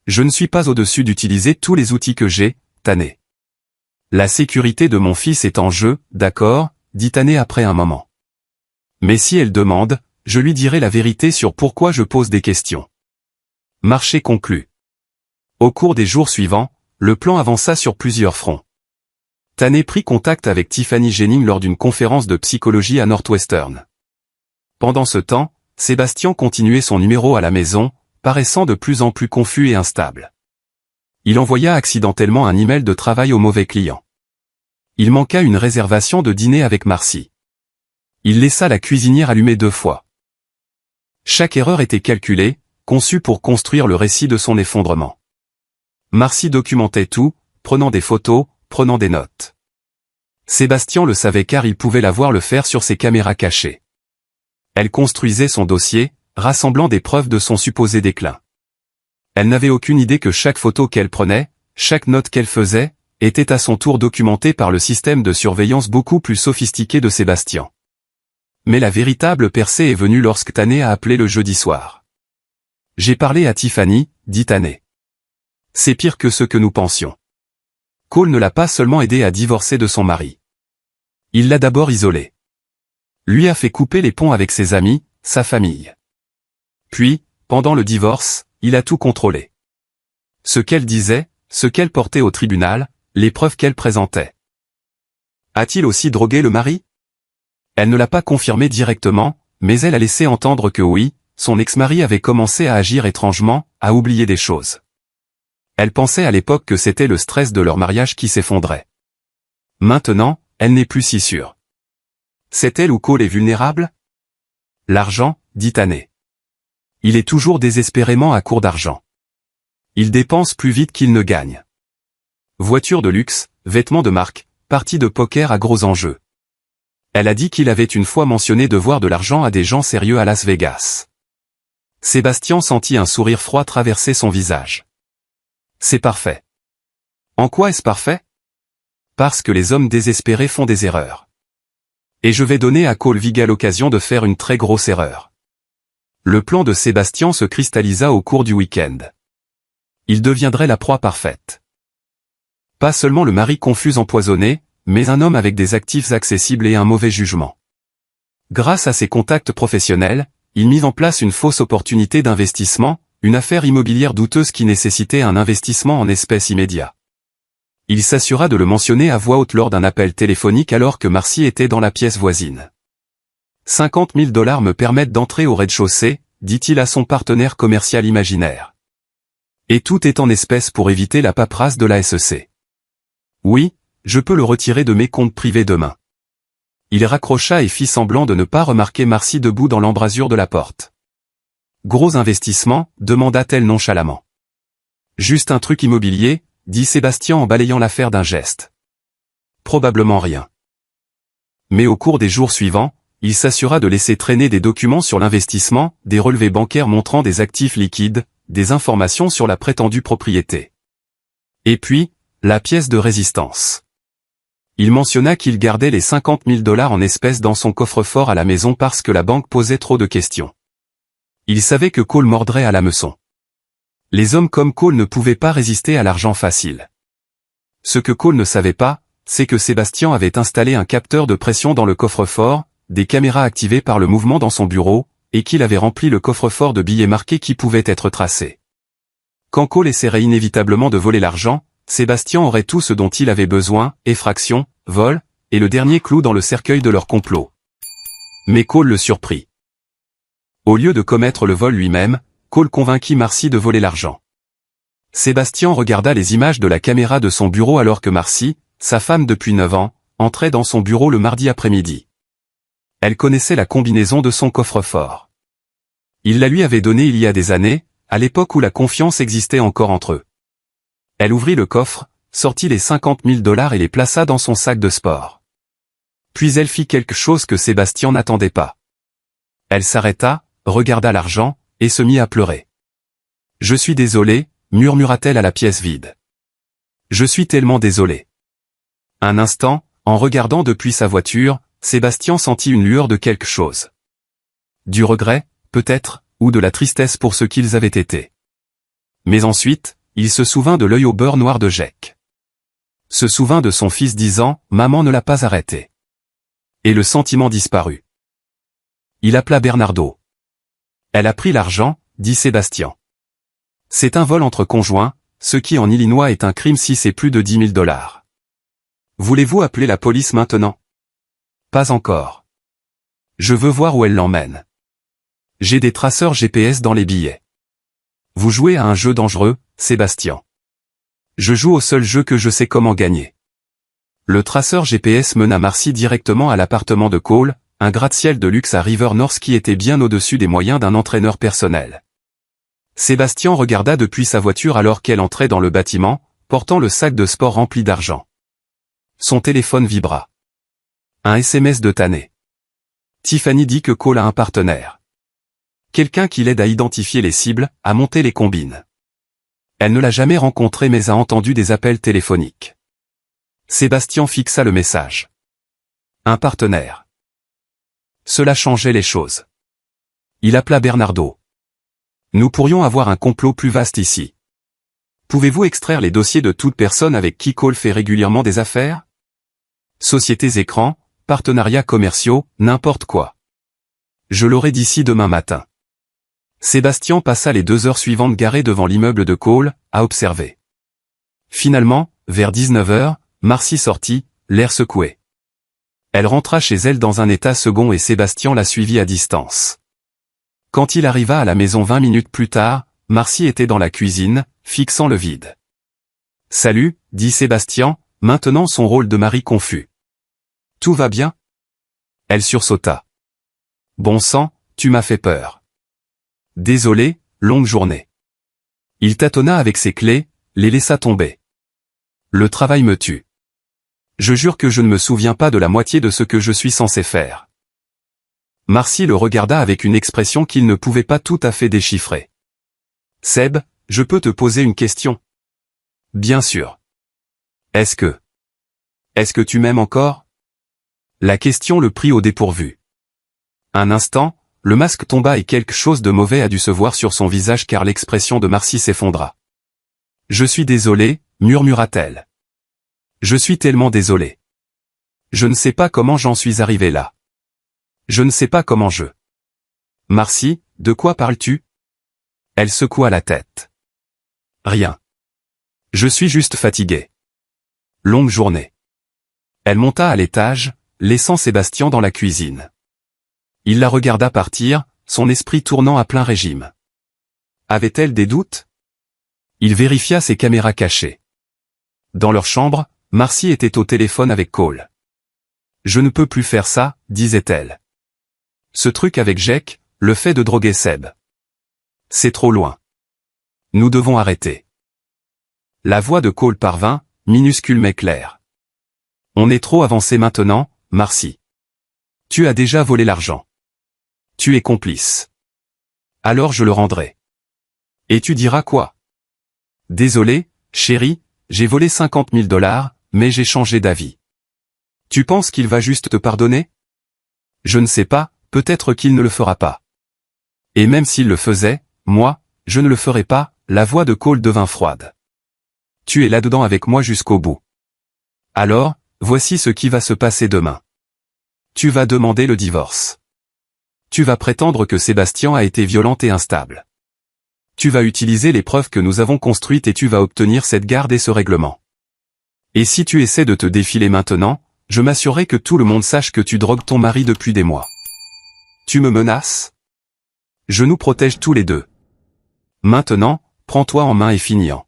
Je ne suis pas au-dessus d'utiliser tous les outils que j'ai, Tané. La sécurité de mon fils est en jeu, d'accord, dit Tané après un moment. Mais si elle demande, je lui dirai la vérité sur pourquoi je pose des questions. Marché conclu. Au cours des jours suivants, le plan avança sur plusieurs fronts. Tané prit contact avec Tiffany Jennings lors d'une conférence de psychologie à Northwestern. Pendant ce temps, Sébastien continuait son numéro à la maison, paraissant de plus en plus confus et instable. Il envoya accidentellement un email de travail au mauvais client. Il manqua une réservation de dîner avec Marcy. Il laissa la cuisinière allumée 2 fois. Chaque erreur était calculée, conçue pour construire le récit de son effondrement. Marcy documentait tout, prenant des photos, prenant des notes. Sébastien le savait car il pouvait la voir le faire sur ses caméras cachées. Elle construisait son dossier, rassemblant des preuves de son supposé déclin. Elle n'avait aucune idée que chaque photo qu'elle prenait, chaque note qu'elle faisait, était à son tour documentée par le système de surveillance beaucoup plus sophistiqué de Sébastien. Mais la véritable percée est venue lorsque Tané a appelé le jeudi soir. J'ai parlé à Tiffany, dit Tané. C'est pire que ce que nous pensions. Cole ne l'a pas seulement aidé à divorcer de son mari. Il l'a d'abord isolé. Lui a fait couper les ponts avec ses amis, sa famille. Puis, pendant le divorce, il a tout contrôlé. Ce qu'elle disait, ce qu'elle portait au tribunal, les preuves qu'elle présentait. A-t-il aussi drogué le mari? Elle ne l'a pas confirmé directement, mais elle a laissé entendre que oui, son ex-mari avait commencé à agir étrangement, à oublier des choses. Elle pensait à l'époque que c'était le stress de leur mariage qui s'effondrait. Maintenant, elle n'est plus si sûre. C'est elle ou Cole est vulnérable? L'argent, dit Tané. Il est toujours désespérément à court d'argent. Il dépense plus vite qu'il ne gagne. Voiture de luxe, vêtements de marque, partie de poker à gros enjeux. Elle a dit qu'il avait une fois mentionné devoir de l'argent à des gens sérieux à Las Vegas. Sébastien sentit un sourire froid traverser son visage. C'est parfait. En quoi est-ce parfait? Parce que les hommes désespérés font des erreurs. Et je vais donner à Cole Viga l'occasion de faire une très grosse erreur. Le plan de Sébastien se cristallisa au cours du week-end. Il deviendrait la proie parfaite. Pas seulement le mari confus empoisonné, mais un homme avec des actifs accessibles et un mauvais jugement. Grâce à ses contacts professionnels, il mit en place une fausse opportunité d'investissement, une affaire immobilière douteuse qui nécessitait un investissement en espèces immédiat. Il s'assura de le mentionner à voix haute lors d'un appel téléphonique alors que Marcy était dans la pièce voisine. 50 000 $ me permettent d'entrer au rez-de-chaussée, dit-il à son partenaire commercial imaginaire. Et tout est en espèces pour éviter la paperasse de la SEC. Oui, je peux le retirer de mes comptes privés demain. Il raccrocha et fit semblant de ne pas remarquer Marcy debout dans l'embrasure de la porte. Gros investissement, demanda-t-elle nonchalamment. Juste un truc immobilier, dit Sébastien en balayant l'affaire d'un geste. Probablement rien. Mais au cours des jours suivants, il s'assura de laisser traîner des documents sur l'investissement, des relevés bancaires montrant des actifs liquides, des informations sur la prétendue propriété. Et puis, la pièce de résistance. Il mentionna qu'il gardait les 50 000 $ en espèces dans son coffre-fort à la maison parce que la banque posait trop de questions. Il savait que Cole mordrait à l'hameçon. Les hommes comme Cole ne pouvaient pas résister à l'argent facile. Ce que Cole ne savait pas, c'est que Sébastien avait installé un capteur de pression dans le coffre-fort, des caméras activées par le mouvement dans son bureau, et qu'il avait rempli le coffre-fort de billets marqués qui pouvaient être tracés. Quand Cole essaierait inévitablement de voler l'argent, Sébastien aurait tout ce dont il avait besoin, effraction, vol, et le dernier clou dans le cercueil de leur complot. Mais Cole le surprit. Au lieu de commettre le vol lui-même, Cole convainquit Marcy de voler l'argent. Sébastien regarda les images de la caméra de son bureau alors que Marcy, sa femme depuis 9 ans, entrait dans son bureau le mardi après-midi. Elle connaissait la combinaison de son coffre-fort. Il la lui avait donnée il y a des années, à l'époque où la confiance existait encore entre eux. Elle ouvrit le coffre, sortit les 50 000 $ et les plaça dans son sac de sport. Puis elle fit quelque chose que Sébastien n'attendait pas. Elle s'arrêta, regarda l'argent, et se mit à pleurer. « Je suis désolée », murmura-t-elle à la pièce vide. « Je suis tellement désolée. » Un instant, en regardant depuis sa voiture, Sébastien sentit une lueur de quelque chose. Du regret, peut-être, ou de la tristesse pour ce qu'ils avaient été. Mais ensuite, il se souvint de l'œil au beurre noir de Jake. Se souvint de son fils disant « Maman ne l'a pas arrêté ». Et le sentiment disparut. Il appela Bernardo. « Elle a pris l'argent », dit Sébastien. « C'est un vol entre conjoints, ce qui en Illinois est un crime si c'est plus de 10 000 $. Voulez-vous appeler la police maintenant ? » Pas encore. Je veux voir où elle l'emmène. J'ai des traceurs GPS dans les billets. Vous jouez à un jeu dangereux, Sébastien. Je joue au seul jeu que je sais comment gagner. Le traceur GPS mena Marcy directement à l'appartement de Cole, un gratte-ciel de luxe à River North qui était bien au-dessus des moyens d'un entraîneur personnel. Sébastien regarda depuis sa voiture alors qu'elle entrait dans le bâtiment, portant le sac de sport rempli d'argent. Son téléphone vibra. Un SMS de Tanné. Tiffany dit que Cole a un partenaire. Quelqu'un qui l'aide à identifier les cibles, à monter les combines. Elle ne l'a jamais rencontré mais a entendu des appels téléphoniques. Sébastien fixa le message. Un partenaire. Cela changeait les choses. Il appela Bernardo. Nous pourrions avoir un complot plus vaste ici. Pouvez-vous extraire les dossiers de toute personne avec qui Cole fait régulièrement des affaires ? Sociétés écrans, partenariats commerciaux, n'importe quoi. Je l'aurai d'ici demain matin. Sébastien passa les 2 heures suivantes garé devant l'immeuble de Cole, à observer. Finalement, vers 19 h, Marcy sortit, l'air secoué. Elle rentra chez elle dans un état second et Sébastien la suivit à distance. Quand il arriva à la maison 20 minutes plus tard, Marcy était dans la cuisine, fixant le vide. « Salut », dit Sébastien, maintenant son rôle de mari confus. « Tout va bien ?» Elle sursauta. « Bon sang, tu m'as fait peur. » Désolé, longue journée. Il tâtonna avec ses clés, les laissa tomber. Le travail me tue. Je jure que je ne me souviens pas de la moitié de ce que je suis censé faire. Marcy le regarda avec une expression qu'il ne pouvait pas tout à fait déchiffrer. Seb, je peux te poser une question ? Bien sûr. Est-ce que tu m'aimes encore ? La question le prit au dépourvu. Un instant, le masque tomba et quelque chose de mauvais a dû se voir sur son visage car l'expression de Marcy s'effondra. « Je suis désolé », murmura-t-elle. « Je suis tellement désolé. Je ne sais pas comment j'en suis arrivé là. Je ne sais pas comment je... » « Marcy, de quoi parles-tu » Elle secoua la tête. « Rien. Je suis juste fatiguée. Longue journée. » Elle monta à l'étage, laissant Sébastien dans la cuisine. Il la regarda partir, son esprit tournant à plein régime. Avait-elle des doutes ? Il vérifia ses caméras cachées. Dans leur chambre, Marcy était au téléphone avec Cole. « Je ne peux plus faire ça », disait-elle. « Ce truc avec Jake, le fait de droguer Seb. C'est trop loin. Nous devons arrêter. » La voix de Cole parvint, minuscule mais claire. « On est trop avancé maintenant, Marcy. Tu as déjà volé l'argent. Tu es complice. Alors je le rendrai. Et tu diras quoi ? Désolé, chérie, j'ai volé 50 000 $, mais j'ai changé d'avis. Tu penses qu'il va juste te pardonner ? Je ne sais pas, peut-être qu'il ne le fera pas. Et même s'il le faisait, moi, je ne le ferai pas, la voix de Cole devint froide. Tu es là-dedans avec moi jusqu'au bout. Alors, voici ce qui va se passer demain. Tu vas demander le divorce. Tu vas prétendre que Sébastien a été violent et instable. Tu vas utiliser les preuves que nous avons construites et tu vas obtenir cette garde et ce règlement. Et si tu essaies de te défiler maintenant, je m'assurerai que tout le monde sache que tu drogues ton mari depuis des mois. Tu me menaces? Je nous protège tous les deux. Maintenant, prends-toi en main et finis-en.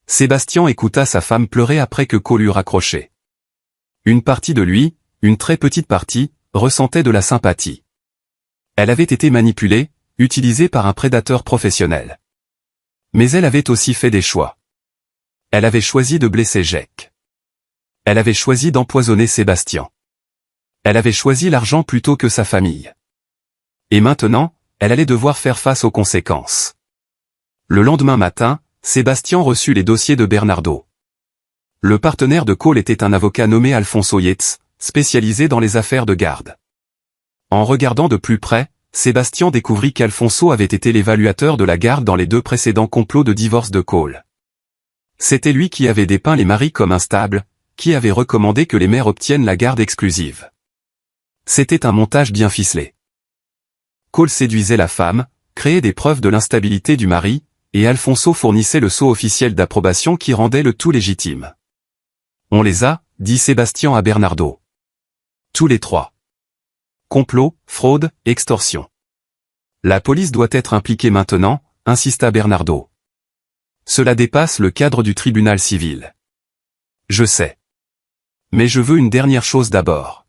Sébastien écouta sa femme pleurer après que Cole eut raccroché. Une partie de lui, une très petite partie, ressentait de la sympathie. Elle avait été manipulée, utilisée par un prédateur professionnel. Mais elle avait aussi fait des choix. Elle avait choisi de blesser Jake. Elle avait choisi d'empoisonner Sébastien. Elle avait choisi l'argent plutôt que sa famille. Et maintenant, elle allait devoir faire face aux conséquences. Le lendemain matin, Sébastien reçut les dossiers de Bernardo. Le partenaire de Cole était un avocat nommé Alfonso Yates, spécialisé dans les affaires de garde. En regardant de plus près, Sébastien découvrit qu'Alfonso avait été l'évaluateur de la garde dans les 2 précédents complots de divorce de Cole. C'était lui qui avait dépeint les maris comme instables, qui avait recommandé que les mères obtiennent la garde exclusive. C'était un montage bien ficelé. Cole séduisait la femme, créait des preuves de l'instabilité du mari, et Alfonso fournissait le sceau officiel d'approbation qui rendait le tout légitime. On les a, dit Sébastien à Bernardo. Tous les 3. Complot, fraude, extorsion. La police doit être impliquée maintenant, insista Bernardo. Cela dépasse le cadre du tribunal civil. Je sais. Mais je veux une dernière chose d'abord.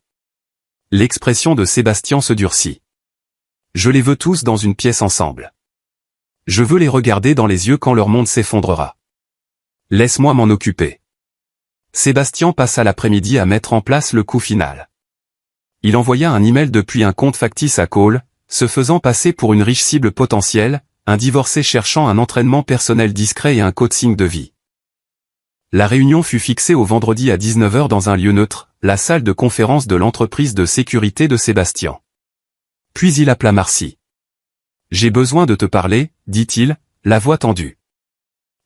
L'expression de Sébastien se durcit. Je les veux tous dans une pièce ensemble. Je veux les regarder dans les yeux quand leur monde s'effondrera. Laisse-moi m'en occuper. Sébastien passa l'après-midi à mettre en place le coup final. Il envoya un email depuis un compte factice à Cole, se faisant passer pour une riche cible potentielle, un divorcé cherchant un entraînement personnel discret et un coaching de vie. La réunion fut fixée au vendredi à 19 h dans un lieu neutre, la salle de conférence de l'entreprise de sécurité de Sébastien. Puis il appela Marcy. « J'ai besoin de te parler, dit-il, la voix tendue.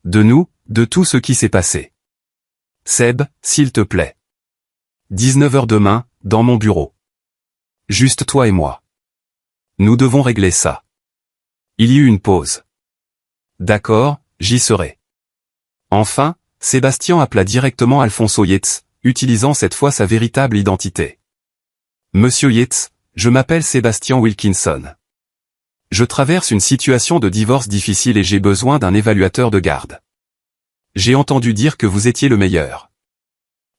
De nous, de tout ce qui s'est passé. Seb, s'il te plaît. 19 h demain, dans mon bureau. Juste toi et moi. Nous devons régler ça. » Il y eut une pause. « D'accord, j'y serai. » Enfin, Sébastien appela directement Alfonso Yates, utilisant cette fois sa véritable identité. « Monsieur Yates, je m'appelle Sébastien Wilkinson. Je traverse une situation de divorce difficile et j'ai besoin d'un évaluateur de garde. J'ai entendu dire que vous étiez le meilleur.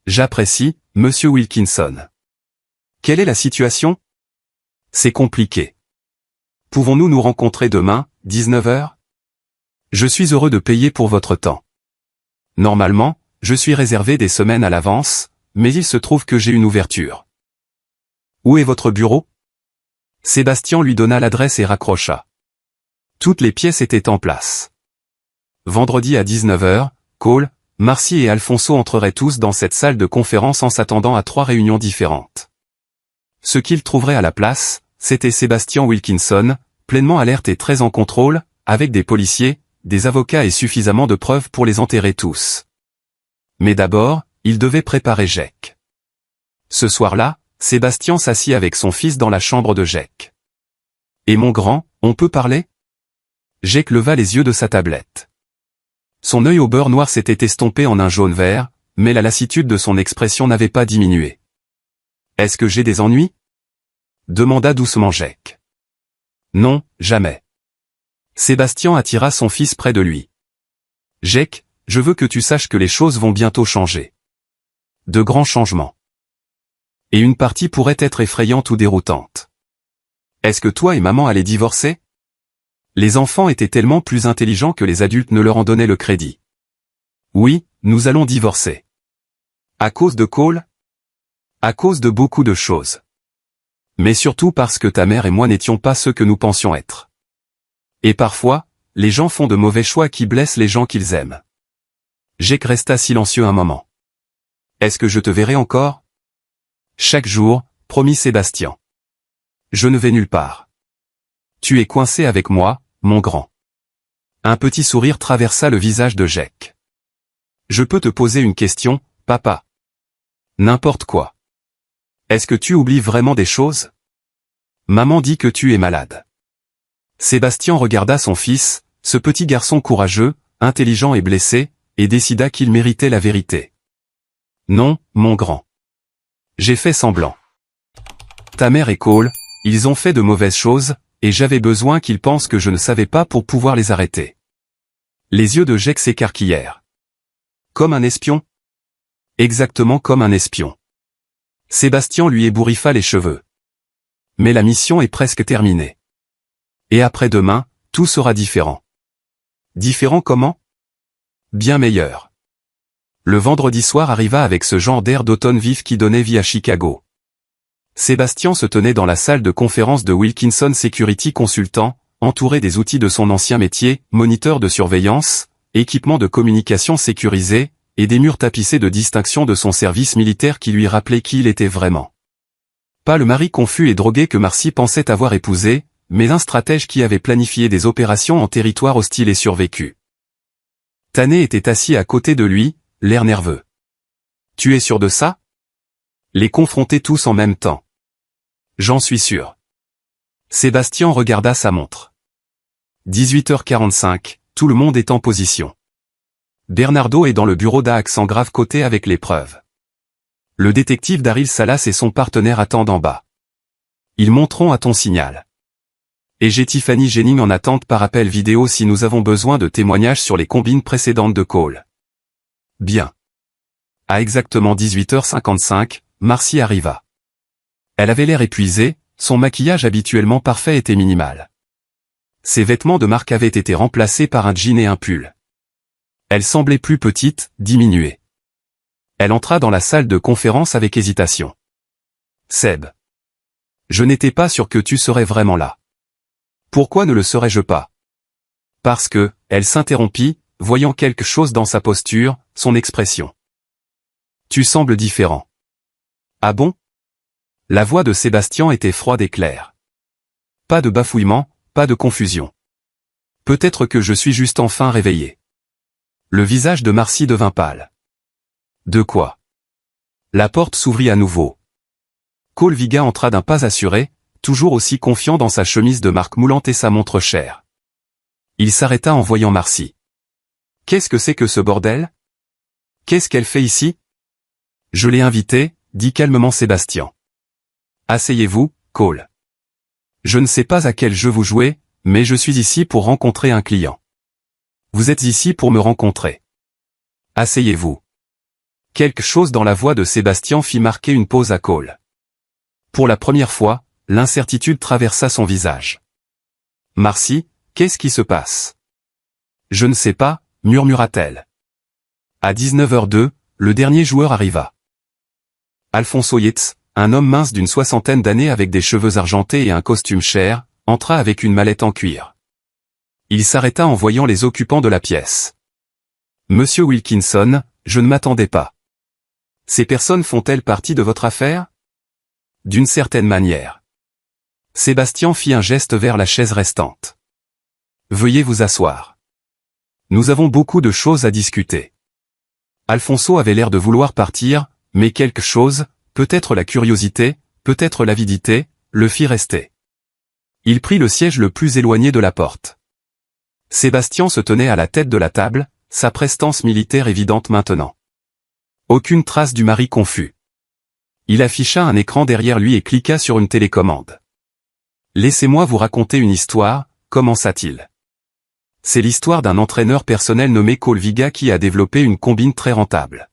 J'apprécie, monsieur Wilkinson. Quelle est la situation? C'est compliqué. Pouvons-nous nous rencontrer demain, 19 h? Je suis heureux de payer pour votre temps. Normalement, je suis réservé des semaines à l'avance, mais il se trouve que j'ai une ouverture. Où est votre bureau? Sébastien lui donna l'adresse et raccrocha. Toutes les pièces étaient en place. Vendredi à 19 h, Cole, Marcy et Alfonso entreraient tous dans cette salle de conférence en s'attendant à 3 réunions différentes. Ce qu'ils trouveraient à la place, c'était Sébastien Wilkinson, pleinement alerte et très en contrôle, avec des policiers, des avocats et suffisamment de preuves pour les enterrer tous. Mais d'abord, il devait préparer Jake. Ce soir-là, Sébastien s'assit avec son fils dans la chambre de Jake. « Et mon grand, on peut parler ?» Jake leva les yeux de sa tablette. Son œil au beurre noir s'était estompé en un jaune vert, mais la lassitude de son expression n'avait pas diminué. « Est-ce que j'ai des ennuis ?» demanda doucement Jake. « Non, jamais. » Sébastien attira son fils près de lui. « Jake, je veux que tu saches que les choses vont bientôt changer. De grands changements. Et une partie pourrait être effrayante ou déroutante. Est-ce que toi et maman allaient divorcer? Les enfants étaient tellement plus intelligents que les adultes ne leur en donnaient le crédit. Oui, nous allons divorcer. À cause de Cole? À cause de beaucoup de choses. Mais surtout parce que ta mère et moi n'étions pas ceux que nous pensions être. Et parfois, les gens font de mauvais choix qui blessent les gens qu'ils aiment. Jake resta silencieux un moment. Est-ce que je te verrai encore? Chaque jour, promit Sébastien. Je ne vais nulle part. Tu es coincé avec moi, mon grand. Un petit sourire traversa le visage de Jake. Je peux te poser une question, papa? N'importe quoi. Est-ce que tu oublies vraiment des choses? Maman dit que tu es malade. Sébastien regarda son fils, ce petit garçon courageux, intelligent et blessé, et décida qu'il méritait la vérité. Non, mon grand. J'ai fait semblant. Ta mère et Cole, ils ont fait de mauvaises choses, et j'avais besoin qu'ils pensent que je ne savais pas pour pouvoir les arrêter. Les yeux de Jake s'écarquillèrent. Comme un espion? Exactement comme un espion. Sébastien lui ébouriffa les cheveux. Mais la mission est presque terminée. Et après-demain, tout sera différent. Différent comment? Bien meilleur. Le vendredi soir arriva avec ce genre d'air d'automne vif qui donnait vie à Chicago. Sébastien se tenait dans la salle de conférence de Wilkinson Security Consultant, entouré des outils de son ancien métier, moniteur de surveillance, équipement de communication sécurisé, et des murs tapissés de distinctions de son service militaire qui lui rappelaient qui il était vraiment. Pas le mari confus et drogué que Marcy pensait avoir épousé, mais un stratège qui avait planifié des opérations en territoire hostile et survécu. Tanner était assis à côté de lui, l'air nerveux. « Tu es sûr de ça ?» Les confronter tous en même temps. « J'en suis sûr. » Sébastien regarda sa montre. 18h45, tout le monde est en position. Bernardo est dans le bureau d'Axe en grave côté avec les preuves. Le détective Daryl Salas et son partenaire attendent en bas. Ils monteront à ton signal. Et j'ai Tiffany Jennings en attente par appel vidéo si nous avons besoin de témoignages sur les combines précédentes de Cole. Bien. À exactement 18h55, Marcy arriva. Elle avait l'air épuisée, son maquillage habituellement parfait était minimal. Ses vêtements de marque avaient été remplacés par un jean et un pull. Elle semblait plus petite, diminuée. Elle entra dans la salle de conférence avec hésitation. « Seb. Je n'étais pas sûr que tu serais vraiment là. » « Pourquoi ne le serais-je pas ?»« Parce que, » elle s'interrompit, voyant quelque chose dans sa posture, son expression. « Tu sembles différent. »« Ah bon ?» La voix de Sébastien était froide et claire. Pas de bafouillement, pas de confusion. Peut-être que je suis juste enfin réveillé. Le visage de Marcy devint pâle. De quoi? La porte s'ouvrit à nouveau. Cole Viga entra d'un pas assuré, toujours aussi confiant dans sa chemise de marque moulante et sa montre chère. Il s'arrêta en voyant Marcy. Qu'est-ce que c'est que ce bordel? Qu'est-ce qu'elle fait ici? Je l'ai invitée, dit calmement Sébastien. Asseyez-vous, Cole. Je ne sais pas à quel jeu vous jouez, mais je suis ici pour rencontrer un client. Vous êtes ici pour me rencontrer. Asseyez-vous. Quelque chose dans la voix de Sébastien fit marquer une pause à Cole. Pour la première fois, l'incertitude traversa son visage. Marcy, qu'est-ce qui se passe? Je ne sais pas, murmura-t-elle. À 19h02, le dernier joueur arriva. Alfonso Yates, un homme mince d'une soixantaine d'années avec des cheveux argentés et un costume cher, entra avec une mallette en cuir. Il s'arrêta en voyant les occupants de la pièce. Monsieur Wilkinson, je ne m'attendais pas. Ces personnes font-elles partie de votre affaire? D'une certaine manière. Sébastien fit un geste vers la chaise restante. Veuillez vous asseoir. Nous avons beaucoup de choses à discuter. Alfonso avait l'air de vouloir partir, mais quelque chose, peut-être la curiosité, peut-être l'avidité, le fit rester. Il prit le siège le plus éloigné de la porte. Sébastien se tenait à la tête de la table, sa prestance militaire évidente maintenant. Aucune trace du mari confus. Il afficha un écran derrière lui et cliqua sur une télécommande. Laissez-moi vous raconter une histoire, commença-t-il. C'est l'histoire d'un entraîneur personnel nommé Cole Viga qui a développé une combine très rentable.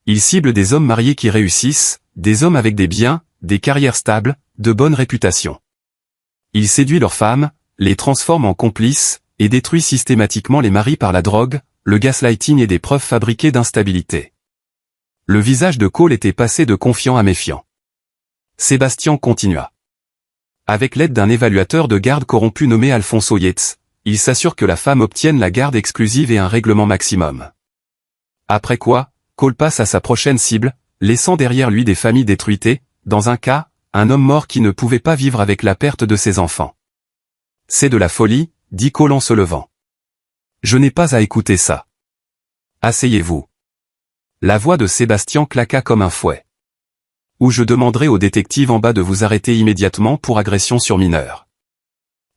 Il cible des hommes mariés qui réussissent, des hommes avec des biens, des carrières stables, de bonne réputation. Il séduit leurs femmes, les transforme en complices, et détruit systématiquement les maris par la drogue, le gaslighting et des preuves fabriquées d'instabilité. Le visage de Cole était passé de confiant à méfiant. Sébastien continua. Avec l'aide d'un évaluateur de garde corrompu nommé Alfonso Yates, il s'assure que la femme obtienne la garde exclusive et un règlement maximum. Après quoi, Cole passe à sa prochaine cible, laissant derrière lui des familles détruites et, dans un cas, un homme mort qui ne pouvait pas vivre avec la perte de ses enfants. C'est de la folie, dit Cole en se levant. Je n'ai pas à écouter ça. Asseyez-vous. La voix de Sébastien claqua comme un fouet. Ou je demanderai au détective en bas de vous arrêter immédiatement pour agression sur mineur.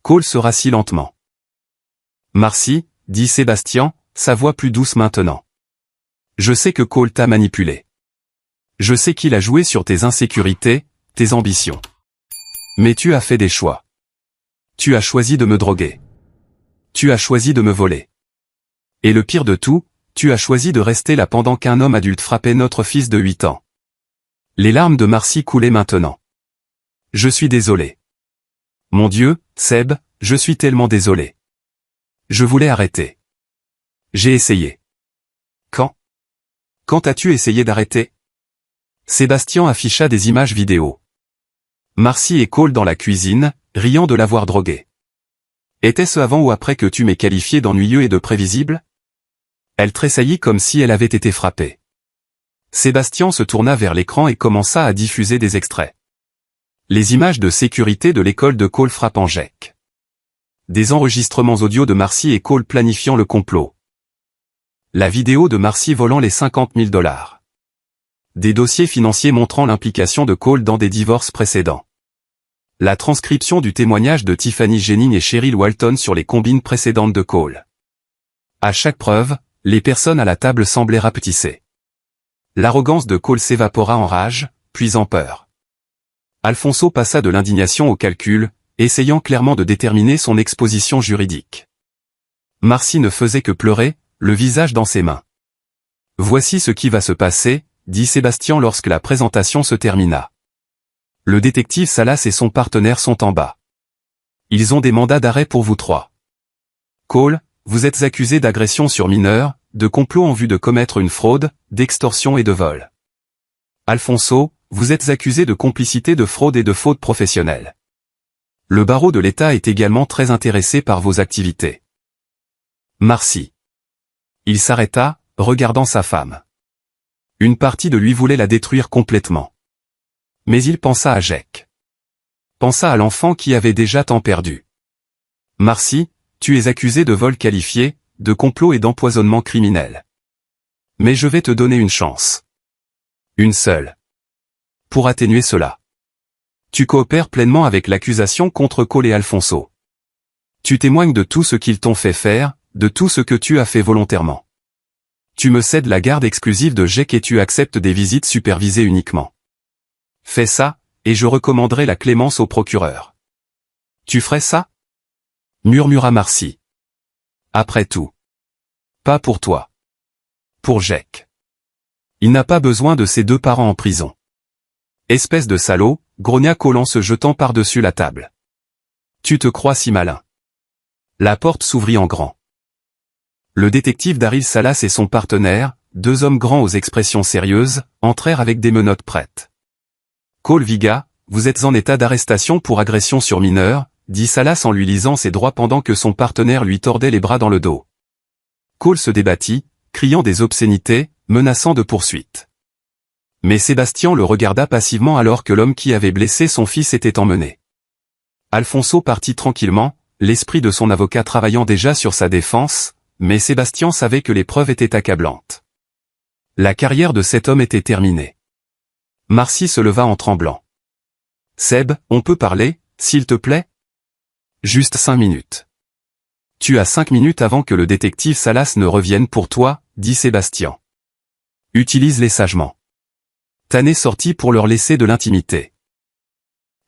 Cole se rassit lentement. Marcy, dit Sébastien, sa voix plus douce maintenant. Je sais que Cole t'a manipulé. Je sais qu'il a joué sur tes insécurités, tes ambitions. Mais tu as fait des choix. Tu as choisi de me droguer. Tu as choisi de me voler. Et le pire de tout, tu as choisi de rester là pendant qu'un homme adulte frappait notre fils de 8 ans. Les larmes de Marcy coulaient maintenant. Je suis désolé. Mon Dieu, Seb, je suis tellement désolé. Je voulais arrêter. J'ai essayé. Quand as-tu essayé d'arrêter? Sébastien afficha des images vidéo. Marcy et Cole dans la cuisine, riant de l'avoir drogué. Était-ce avant ou après que tu m'aies qualifié d'ennuyeux et de prévisible? Elle tressaillit comme si elle avait été frappée. Sébastien se tourna vers l'écran et commença à diffuser des extraits. Les images de sécurité de l'école de Cole frappant Jack. Des enregistrements audio de Marcy et Cole planifiant le complot. La vidéo de Marcy volant les 50 000 $. Des dossiers financiers montrant l'implication de Cole dans des divorces précédents. La transcription du témoignage de Tiffany Jennings et Cheryl Walton sur les combines précédentes de Cole. À chaque preuve, les personnes à la table semblaient rapetisser. L'arrogance de Cole s'évapora en rage, puis en peur. Alfonso passa de l'indignation au calcul, essayant clairement de déterminer son exposition juridique. Marcy ne faisait que pleurer, le visage dans ses mains. Voici ce qui va se passer, dit Sébastien lorsque la présentation se termina. Le détective Salas et son partenaire sont en bas. Ils ont des mandats d'arrêt pour vous trois. Cole, vous êtes accusé d'agression sur mineur, de complot en vue de commettre une fraude, d'extorsion et de vol. Alfonso, vous êtes accusé de complicité de fraude et de faute professionnelle. Le barreau de l'État est également très intéressé par vos activités. Marcy. Il s'arrêta, regardant sa femme. Une partie de lui voulait la détruire complètement. Mais il pensa à Jack. Pensa à l'enfant qui avait déjà tant perdu. Marcy, tu es accusé de vol qualifié, de complot et d'empoisonnement criminel. Mais je vais te donner une chance. Une seule. Pour atténuer cela. Tu coopères pleinement avec l'accusation contre Cole et Alfonso. Tu témoignes de tout ce qu'ils t'ont fait faire, de tout ce que tu as fait volontairement. Tu me cèdes la garde exclusive de Jack et tu acceptes des visites supervisées uniquement. Fais ça, et je recommanderai la clémence au procureur. Tu ferais ça? Murmura Marcy. Après tout. Pas pour toi. Pour Jack. Il n'a pas besoin de ses deux parents en prison. Espèce de salaud, grogna Cole en se jetant par-dessus la table. Tu te crois si malin. La porte s'ouvrit en grand. Le détective Daryl Salas et son partenaire, deux hommes grands aux expressions sérieuses, entrèrent avec des menottes prêtes. Cole Viga, vous êtes en état d'arrestation pour agression sur mineur, dit Salas en lui lisant ses droits pendant que son partenaire lui tordait les bras dans le dos. Cole se débattit, criant des obscénités, menaçant de poursuite. Mais Sébastien le regarda passivement alors que l'homme qui avait blessé son fils était emmené. Alfonso partit tranquillement, l'esprit de son avocat travaillant déjà sur sa défense, mais Sébastien savait que les preuves étaient accablantes. La carrière de cet homme était terminée. Marcy se leva en tremblant. Seb, on peut parler, s'il te plaît? Juste 5 minutes. Tu as 5 minutes avant que le détective Salas ne revienne pour toi, dit Sébastien. Utilise-les sagement. Tanné sortit pour leur laisser de l'intimité.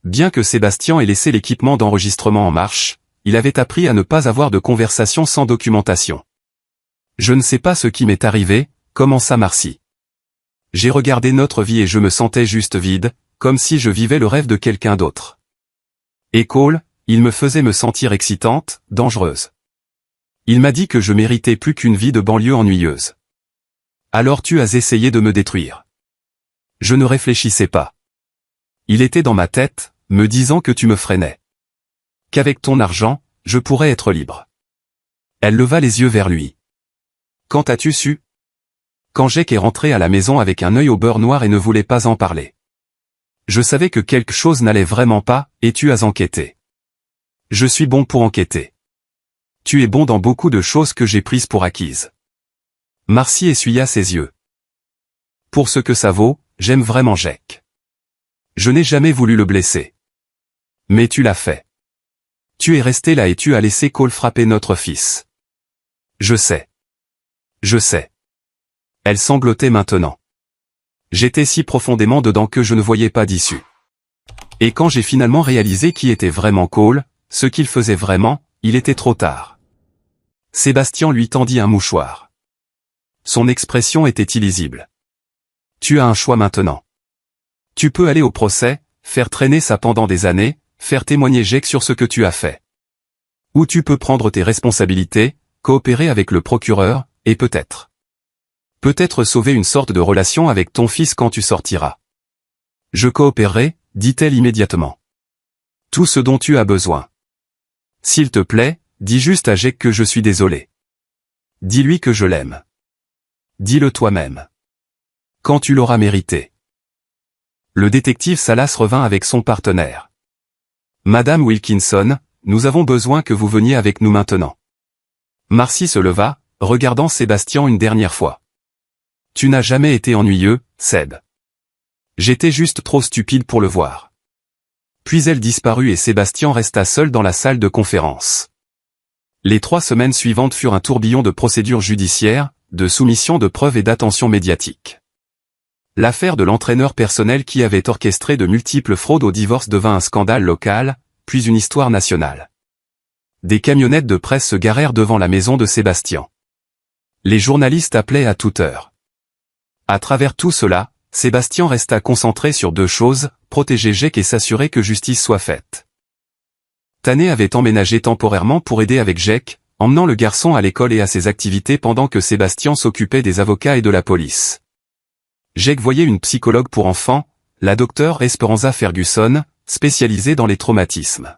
Bien que Sébastien ait laissé l'équipement d'enregistrement en marche, il avait appris à ne pas avoir de conversation sans documentation. Je ne sais pas ce qui m'est arrivé, commença Marcy. J'ai regardé notre vie et je me sentais juste vide, comme si je vivais le rêve de quelqu'un d'autre. Et Cole, il me faisait me sentir excitante, dangereuse. Il m'a dit que je méritais plus qu'une vie de banlieue ennuyeuse. Alors tu as essayé de me détruire. Je ne réfléchissais pas. Il était dans ma tête, me disant que tu me freinais. Qu'avec ton argent, je pourrais être libre. Elle leva les yeux vers lui. Quand as-tu su? Quand Jack est rentré à la maison avec un œil au beurre noir et ne voulait pas en parler. Je savais que quelque chose n'allait vraiment pas, et tu as enquêté. Je suis bon pour enquêter. Tu es bon dans beaucoup de choses que j'ai prises pour acquises. Marcy essuya ses yeux. Pour ce que ça vaut, j'aime vraiment Jake. Je n'ai jamais voulu le blesser. Mais tu l'as fait. Tu es resté là et tu as laissé Cole frapper notre fils. Je sais. Je sais. Elle sanglotait maintenant. J'étais si profondément dedans que je ne voyais pas d'issue. Et quand j'ai finalement réalisé qui était vraiment Cole, ce qu'il faisait vraiment, il était trop tard. Sébastien lui tendit un mouchoir. Son expression était illisible. Tu as un choix maintenant. Tu peux aller au procès, faire traîner ça pendant des années, faire témoigner Jake sur ce que tu as fait. Ou tu peux prendre tes responsabilités, coopérer avec le procureur, et peut-être sauver une sorte de relation avec ton fils quand tu sortiras. Je coopérerai, dit-elle immédiatement. Tout ce dont tu as besoin. S'il te plaît, dis juste à Jake que je suis désolé. Dis-lui que je l'aime. Dis-le toi-même. Quand tu l'auras mérité. Le détective Salas revint avec son partenaire. Madame Wilkinson, nous avons besoin que vous veniez avec nous maintenant. Marcy se leva, regardant Sébastien une dernière fois. Tu n'as jamais été ennuyeux, Seb. J'étais juste trop stupide pour le voir. Puis elle disparut et Sébastien resta seul dans la salle de conférence. Les 3 semaines suivantes furent un tourbillon de procédures judiciaires, de soumission de preuves et d'attention médiatique. L'affaire de l'entraîneur personnel qui avait orchestré de multiples fraudes au divorce devint un scandale local, puis une histoire nationale. Des camionnettes de presse se garèrent devant la maison de Sébastien. Les journalistes appelaient à toute heure. À travers tout cela, Sébastien resta concentré sur 2 choses, protéger Jake et s'assurer que justice soit faite. Tanné avait emménagé temporairement pour aider avec Jake, emmenant le garçon à l'école et à ses activités pendant que Sébastien s'occupait des avocats et de la police. Jake voyait une psychologue pour enfants, la docteure Esperanza Ferguson, spécialisée dans les traumatismes.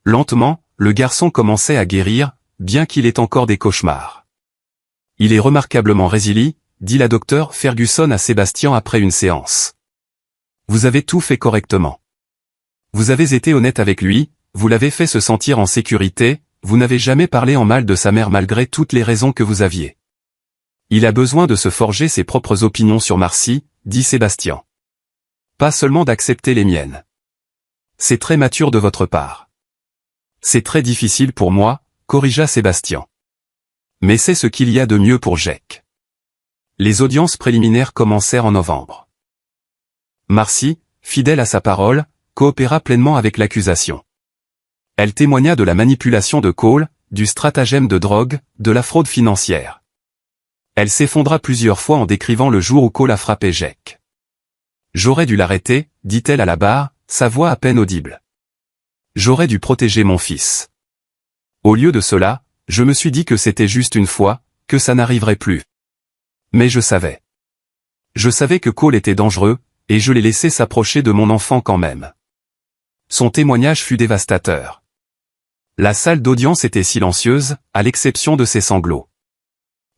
Lentement, le garçon commençait à guérir, bien qu'il ait encore des cauchemars. Il est remarquablement résilient, dit la docteure Ferguson à Sébastien après une séance. Vous avez tout fait correctement. Vous avez été honnête avec lui, vous l'avez fait se sentir en sécurité, vous n'avez jamais parlé en mal de sa mère malgré toutes les raisons que vous aviez. Il a besoin de se forger ses propres opinions sur Marcy, dit Sébastien. Pas seulement d'accepter les miennes. C'est très mature de votre part. C'est très difficile pour moi, corrigea Sébastien. Mais c'est ce qu'il y a de mieux pour Jake. Les audiences préliminaires commencèrent en novembre. Marcy, fidèle à sa parole, coopéra pleinement avec l'accusation. Elle témoigna de la manipulation de Cole, du stratagème de drogue, de la fraude financière. Elle s'effondra plusieurs fois en décrivant le jour où Cole a frappé Jake. J'aurais dû l'arrêter, dit-elle à la barre, sa voix à peine audible. J'aurais dû protéger mon fils. Au lieu de cela, je me suis dit que c'était juste une fois, que ça n'arriverait plus. Mais je savais. Je savais que Cole était dangereux, et je l'ai laissé s'approcher de mon enfant quand même. Son témoignage fut dévastateur. La salle d'audience était silencieuse, à l'exception de ses sanglots.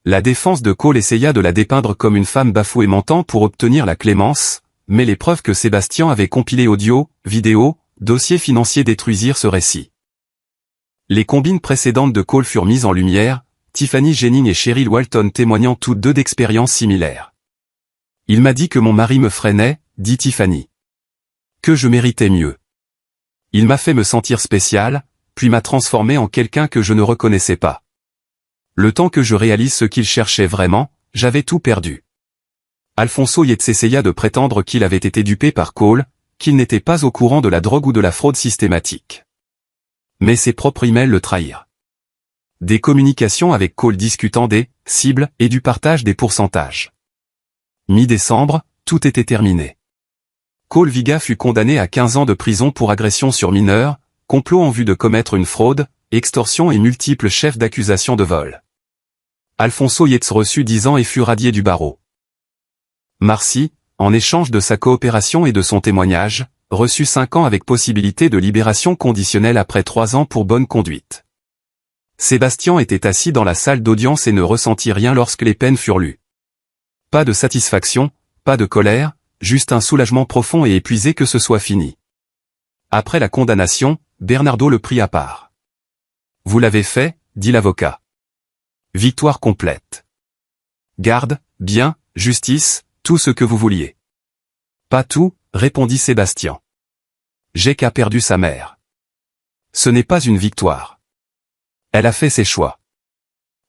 La défense de Cole essaya de la dépeindre comme une femme bafouée mentant pour obtenir la clémence, mais les preuves que Sébastien avait compilées audio, vidéo, dossiers financiers détruisirent ce récit. Les combines précédentes de Cole furent mises en lumière, Tiffany Jennings et Cheryl Walton témoignant toutes 2 d'expériences similaires. Il m'a dit que mon mari me freinait, dit Tiffany. Que je méritais mieux. Il m'a fait me sentir spécial, puis m'a transformé en quelqu'un que je ne reconnaissais pas. Le temps que je réalise ce qu'il cherchait vraiment, j'avais tout perdu. Alfonso Yates essaya de prétendre qu'il avait été dupé par Cole, qu'il n'était pas au courant de la drogue ou de la fraude systématique. Mais ses propres emails le trahirent. Des communications avec Cole discutant des cibles et du partage des pourcentages. Mi-décembre, tout était terminé. Cole Viga fut condamné à 15 ans de prison pour agression sur mineur, complot en vue de commettre une fraude, extorsion et multiples chefs d'accusation de vol. Alfonso Yates reçut 10 ans et fut radié du barreau. Marcy, en échange de sa coopération et de son témoignage, reçut 5 ans avec possibilité de libération conditionnelle après 3 ans pour bonne conduite. Sébastien était assis dans la salle d'audience et ne ressentit rien lorsque les peines furent lues. Pas de satisfaction, pas de colère, juste un soulagement profond et épuisé que ce soit fini. Après la condamnation, Bernardo le prit à part. « Vous l'avez fait, » dit l'avocat. « Victoire complète. » « Garde, bien, justice, Tout ce que vous vouliez. Pas tout, répondit Sébastien. Jake a perdu sa mère. Ce n'est pas une victoire. Elle a fait ses choix.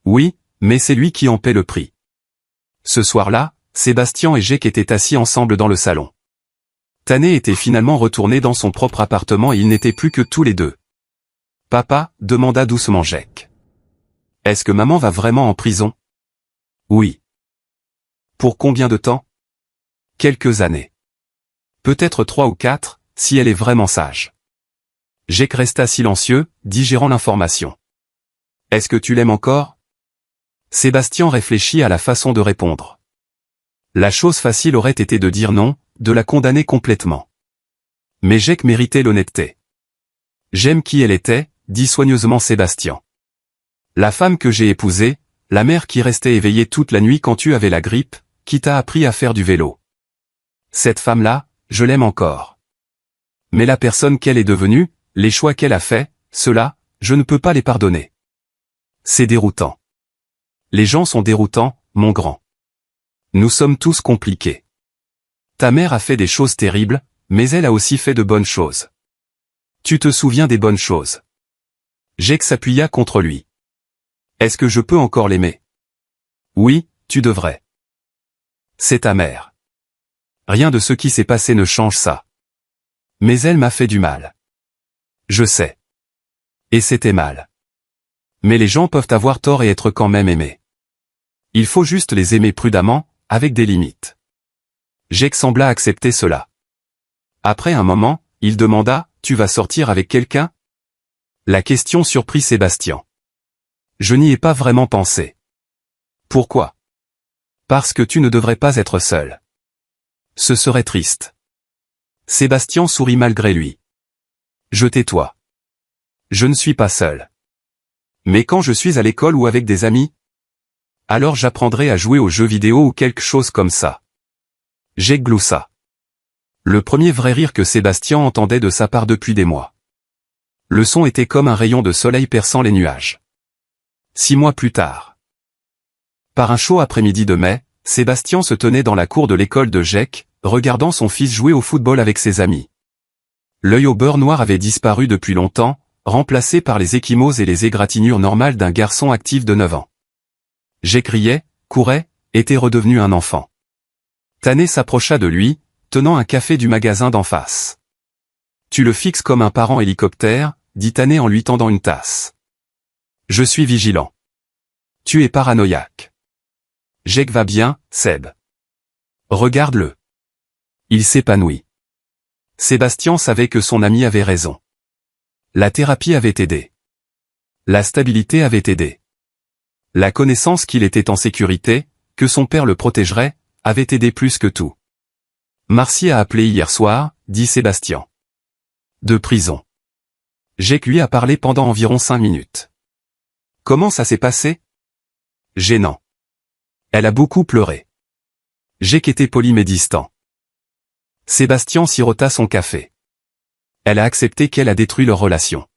Oui, mais c'est lui qui en paie le prix. Ce soir-là, Sébastien et Jake étaient assis ensemble dans le salon. Tanné était finalement retourné dans son propre appartement et ils n'étaient plus que tous les deux. « Papa » demanda doucement Jake. « Est-ce que maman va vraiment en prison ?»« Oui. »« Pour combien de temps ?»« Quelques années. Peut-être 3 ou 4, si elle est vraiment sage. » Jake resta silencieux, digérant l'information. « Est-ce que tu l'aimes encore ?» Sébastien réfléchit à la façon de répondre. La chose facile aurait été de dire non, de la condamner complètement. Mais Jake méritait l'honnêteté. « J'aime qui elle était », dit soigneusement Sébastien. « La femme que j'ai épousée, la mère qui restait éveillée toute la nuit quand tu avais la grippe, qui t'a appris à faire du vélo. Cette femme-là, je l'aime encore. Mais la personne qu'elle est devenue, les choix qu'elle a faits, ceux-là, je ne peux pas les pardonner. C'est déroutant. Les gens sont déroutants, mon grand. Nous sommes tous compliqués. Ta mère a fait des choses terribles, mais elle a aussi fait de bonnes choses. Tu te souviens des bonnes choses. » Jake s'appuya contre lui. « Est-ce que je peux encore l'aimer ? » Oui, tu devrais. C'est ta mère. Rien de ce qui s'est passé ne change ça. Mais elle m'a fait du mal. Je sais. Et c'était mal. Mais les gens peuvent avoir tort et être quand même aimés. Il faut juste les aimer prudemment, avec des limites. Jake sembla accepter cela. Après un moment, il demanda, « Tu vas sortir avec quelqu'un ?» La question surprit Sébastien. Je n'y ai pas vraiment pensé. Pourquoi ? Parce que tu ne devrais pas être seul. Ce serait triste. Sébastien sourit malgré lui. Je tais-toi. Je ne suis pas seul. Mais quand je suis à l'école ou avec des amis, alors j'apprendrai à jouer aux jeux vidéo ou quelque chose comme ça. Jake gloussa. Le premier vrai rire que Sébastien entendait de sa part depuis des mois. Le son était comme un rayon de soleil perçant les nuages. 6 mois plus tard. Par un chaud après-midi de mai, Sébastien se tenait dans la cour de l'école de Jake, regardant son fils jouer au football avec ses amis. L'œil au beurre noir avait disparu depuis longtemps, remplacé par les ecchymoses et les égratignures normales d'un garçon actif de 9 ans. Jake riait, courait, était redevenu un enfant. Tanné s'approcha de lui, tenant un café du magasin d'en face. « Tu le fixes comme un parent hélicoptère », dit Tanné en lui tendant une tasse. « Je suis vigilant. Tu es paranoïaque. » Jake va bien, Seb. Regarde-le. Il s'épanouit. Sébastien savait que son ami avait raison. La thérapie avait aidé. La stabilité avait aidé. La connaissance qu'il était en sécurité, que son père le protégerait, avait aidé plus que tout. Marcy a appelé hier soir, dit Sébastien. De prison. Jake lui a parlé pendant environ 5 minutes. Comment ça s'est passé ? Gênant. Elle a beaucoup pleuré. Jake était poli mais distant. Sébastien sirota son café. Elle a accepté qu'elle a détruit leur relation.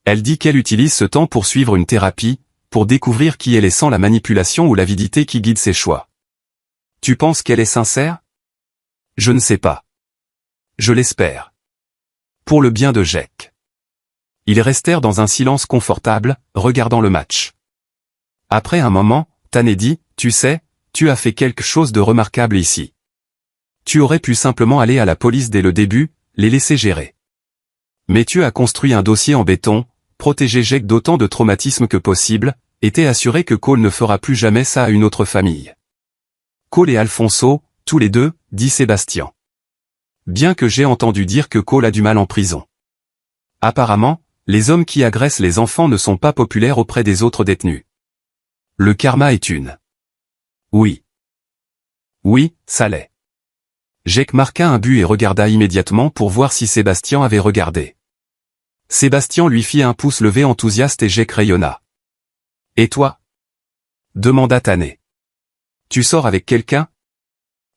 Elle dit qu'elle utilise ce temps pour suivre une thérapie, pour découvrir qui elle est sans la manipulation ou l'avidité qui guide ses choix. Tu penses qu'elle est sincère ? Je ne sais pas. Je l'espère. Pour le bien de Jake. Ils restèrent dans un silence confortable, regardant le match. Après un moment, Tanné dit, « Tu sais, tu as fait quelque chose de remarquable ici. Tu aurais pu simplement aller à la police dès le début, les laisser gérer. Mais tu as construit un dossier en béton, protégé Jake d'autant de traumatisme que possible, et t'es assuré que Cole ne fera plus jamais ça à une autre famille. » Cole et Alfonso, tous les deux, dit Sébastien. Bien que j'ai entendu dire que Cole a du mal en prison. Apparemment, les hommes qui agressent les enfants ne sont pas populaires auprès des autres détenus. Le karma est une. Oui. Oui, ça l'est. Jake marqua un but et regarda immédiatement pour voir si Sébastien avait regardé. Sébastien lui fit un pouce levé enthousiaste et Jake rayonna. « Et toi ?» demanda Tanné. « Tu sors avec quelqu'un ?»